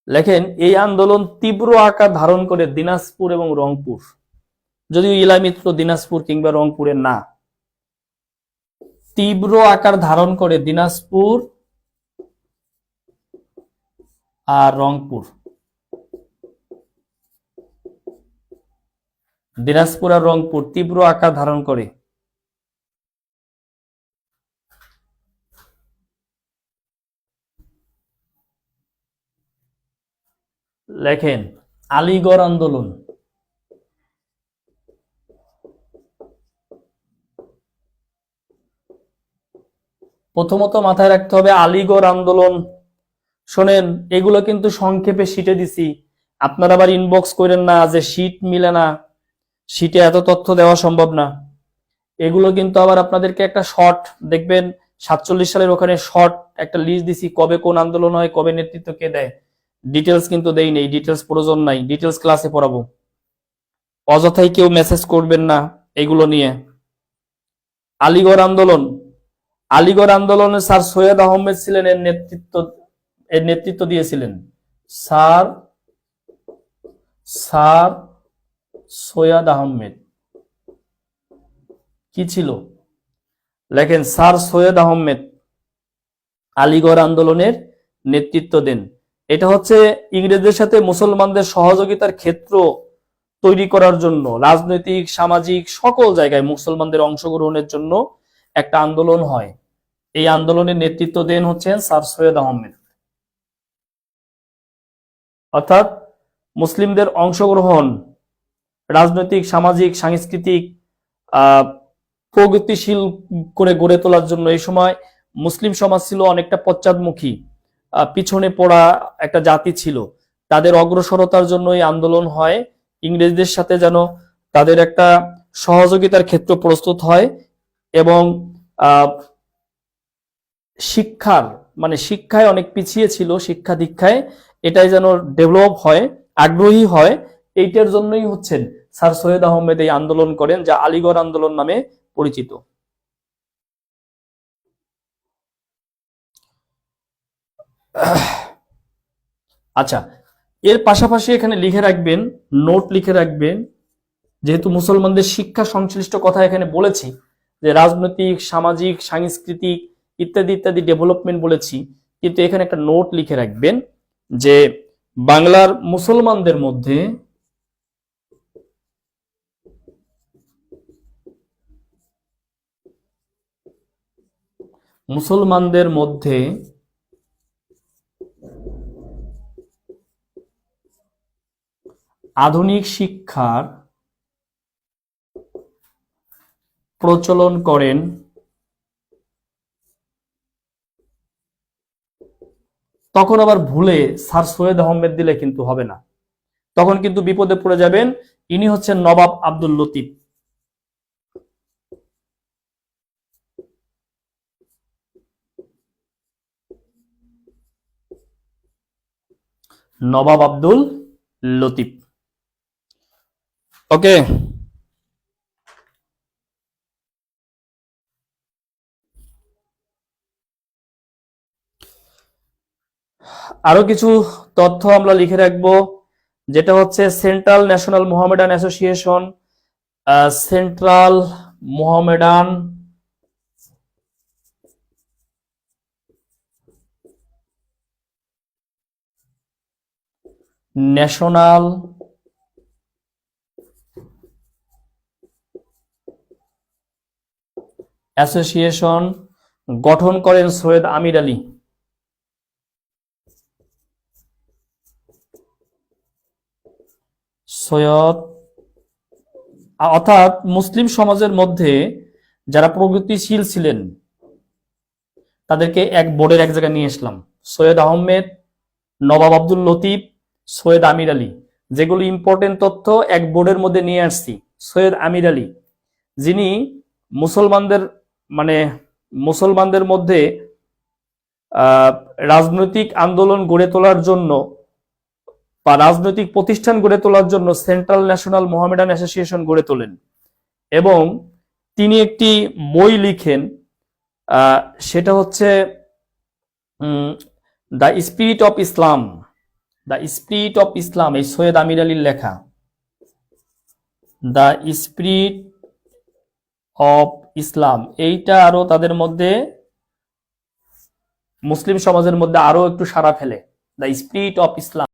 Speaker 1: লেখেন এই আন্দোলন তীব্র আকার ধারণ করে দিনাজপুর এবং রংপুর, যদিও ইলা মিত্র দিনাজপুর কিংবা রংপুরের না। তীব্র আকার ধারণ করে দিনাজপুর আর রংপুর, দিনাজপুর আর রংপুর তীব্র আকার ধারণ করে। লেখেন আলিগড় আন্দোলন, প্রথমত মাথায় রাখতে হবে আলীগড় আন্দোলন। শোনেন, এগুলো কিন্তু সংক্ষেপে শিটে দিছি, আপনারা আবার ইনবক্স করেন না যে শিট মিলে না, শিটে এত তথ্য দেওয়া সম্ভব না। এগুলো কিন্তু আবার আপনাদেরকে একটা শর্ট দেখবেন 47 সালের ওখানে শর্ট একটা লিস্ট দিছি, কবে কোন আন্দোলন হয়, কবে নেতৃত্ব কে দেয়। ডিটেলস কিন্তু দেই নেই, ডিটেলস প্রয়োজন নাই, ডিটেলস ক্লাসে পড়াবো। অযথাই কেউ মেসেজ করবেন না এগুলো নিয়ে। আলীগড় আন্দোলন, আলীগড় আন্দোলনে স্যার সৈয়দ আহমেদ ছিলেন এর নেতৃত্ব দিয়েছিলেন। স্যার স্যার সৈয়দ আহমেদ কি ছিল লেখেন, স্যার সৈয়দ আহমেদ আলীগড় আন্দোলনের নেতৃত্ব দেন। এটা হচ্ছে ইংরেজদের সাথে মুসলমানদের সহযোগিতার ক্ষেত্র তৈরি করার জন্য, রাজনৈতিক সামাজিক সকল জায়গায় মুসলমানদের অংশগ্রহণের জন্য একটা আন্দোলন হয়। এই আন্দোলনের নেতৃত্ব দেন হচ্ছেন স্যার সৈয়দ আহমেদ। অর্থাৎ মুসলিমদের অংশগ্রহণ রাজনৈতিক সামাজিক সাংস্কৃতিক প্রগতিশীল করে গড়ে তোলার জন্য। এই সময় মুসলিম সমাজ ছিল অনেকটা পশ্চাদমুখী, পিছনে পড়া একটা জাতি ছিল। তাদের অগ্রসরতার জন্য এই আন্দোলন হয়, ইংরেজদের সাথে যেন তাদের একটা সহযোগিতার ক্ষেত্র প্রস্তুত হয় এবং শিক্ষার শিক্ষায় অনেক পিছিয়ে ছিল, শিক্ষা দীক্ষায় এটাই যেন ডেভেলপ হয়, আগ্রহী হয়। এইটার জন্যই হচ্ছেন স্যার সৈয়দ আহমেদ এই আন্দোলন করেন, যা আলীগড় আন্দোলন নামে পরিচিত। আচ্ছা, এর পাশাপাশি এখানে লিখে রাখবেন, নোট লিখে রাখবেন, যেহেতু মুসলমানদের শিক্ষা সংশ্লিষ্ট কথা এখানে বলেছি, যে রাজনৈতিক সামাজিক সাংস্কৃতিক ইত্যাদি ইত্যাদি ডেভেলপমেন্ট বলেছি, কিন্তু এখানে একটা নোট লিখে রাখবেন যে বাংলার মুসলমানদের মধ্যে আধুনিক শিক্ষার প্রচলন করেন তখন আবার ভুলে স্যার সৈয়দ আহমেদ দিলে কিন্তু হবে না, তখন কিন্তু বিপদে পড়ে যাবেন। ইনি হচ্ছেন নবাব আব্দুল লতিফ। নবাব আব্দুল লতিফ। ওকে, আরো কিছু তথ্য আমরা লিখে রাখবো, যেটা হচ্ছে central national Mohammedan association. Central Mohammedan national association গঠন করেন সৈয়দ আমির আলী। সৈয়দ অর্থাৎ মুসলিম সমাজের মধ্যে যারা প্রগতিশীল ছিলেন তাদেরকে এক বোর্ডের এক জায়গায় নিয়ে আসলাম। সৈয়দ আহমেদ, নবাব আব্দুল লতিফ, সৈয়দ আমির আলী, যেগুলো ইম্পর্টেন্ট তথ্য এক বোর্ডের মধ্যে নিয়ে আসছি। সৈয়দ আমির আলী, যিনি মুসলমানদের মুসলমানদের মধ্যে রাজনৈতিক আন্দোলন গড়ে তোলার জন্য বা রাজনৈতিক প্রতিষ্ঠান গড়ে তোলার জন্য সেন্ট্রাল ন্যাশনাল মোহামেডান অ্যাসোসিয়েশন গড়ে তোলেন এবং তিনি একটি বই লিখেন, সেটা হচ্ছে the spirit of Islam. The spirit of Islam, এই সৈয়দ আমির আলীর লেখা। দ্য স্পিরিট অফ ইসলাম, এইটা আরো তাদের মধ্যে মুসলিম সমাজের মধ্যে আরো একটু সাড়া ফেলে। The spirit of Islam.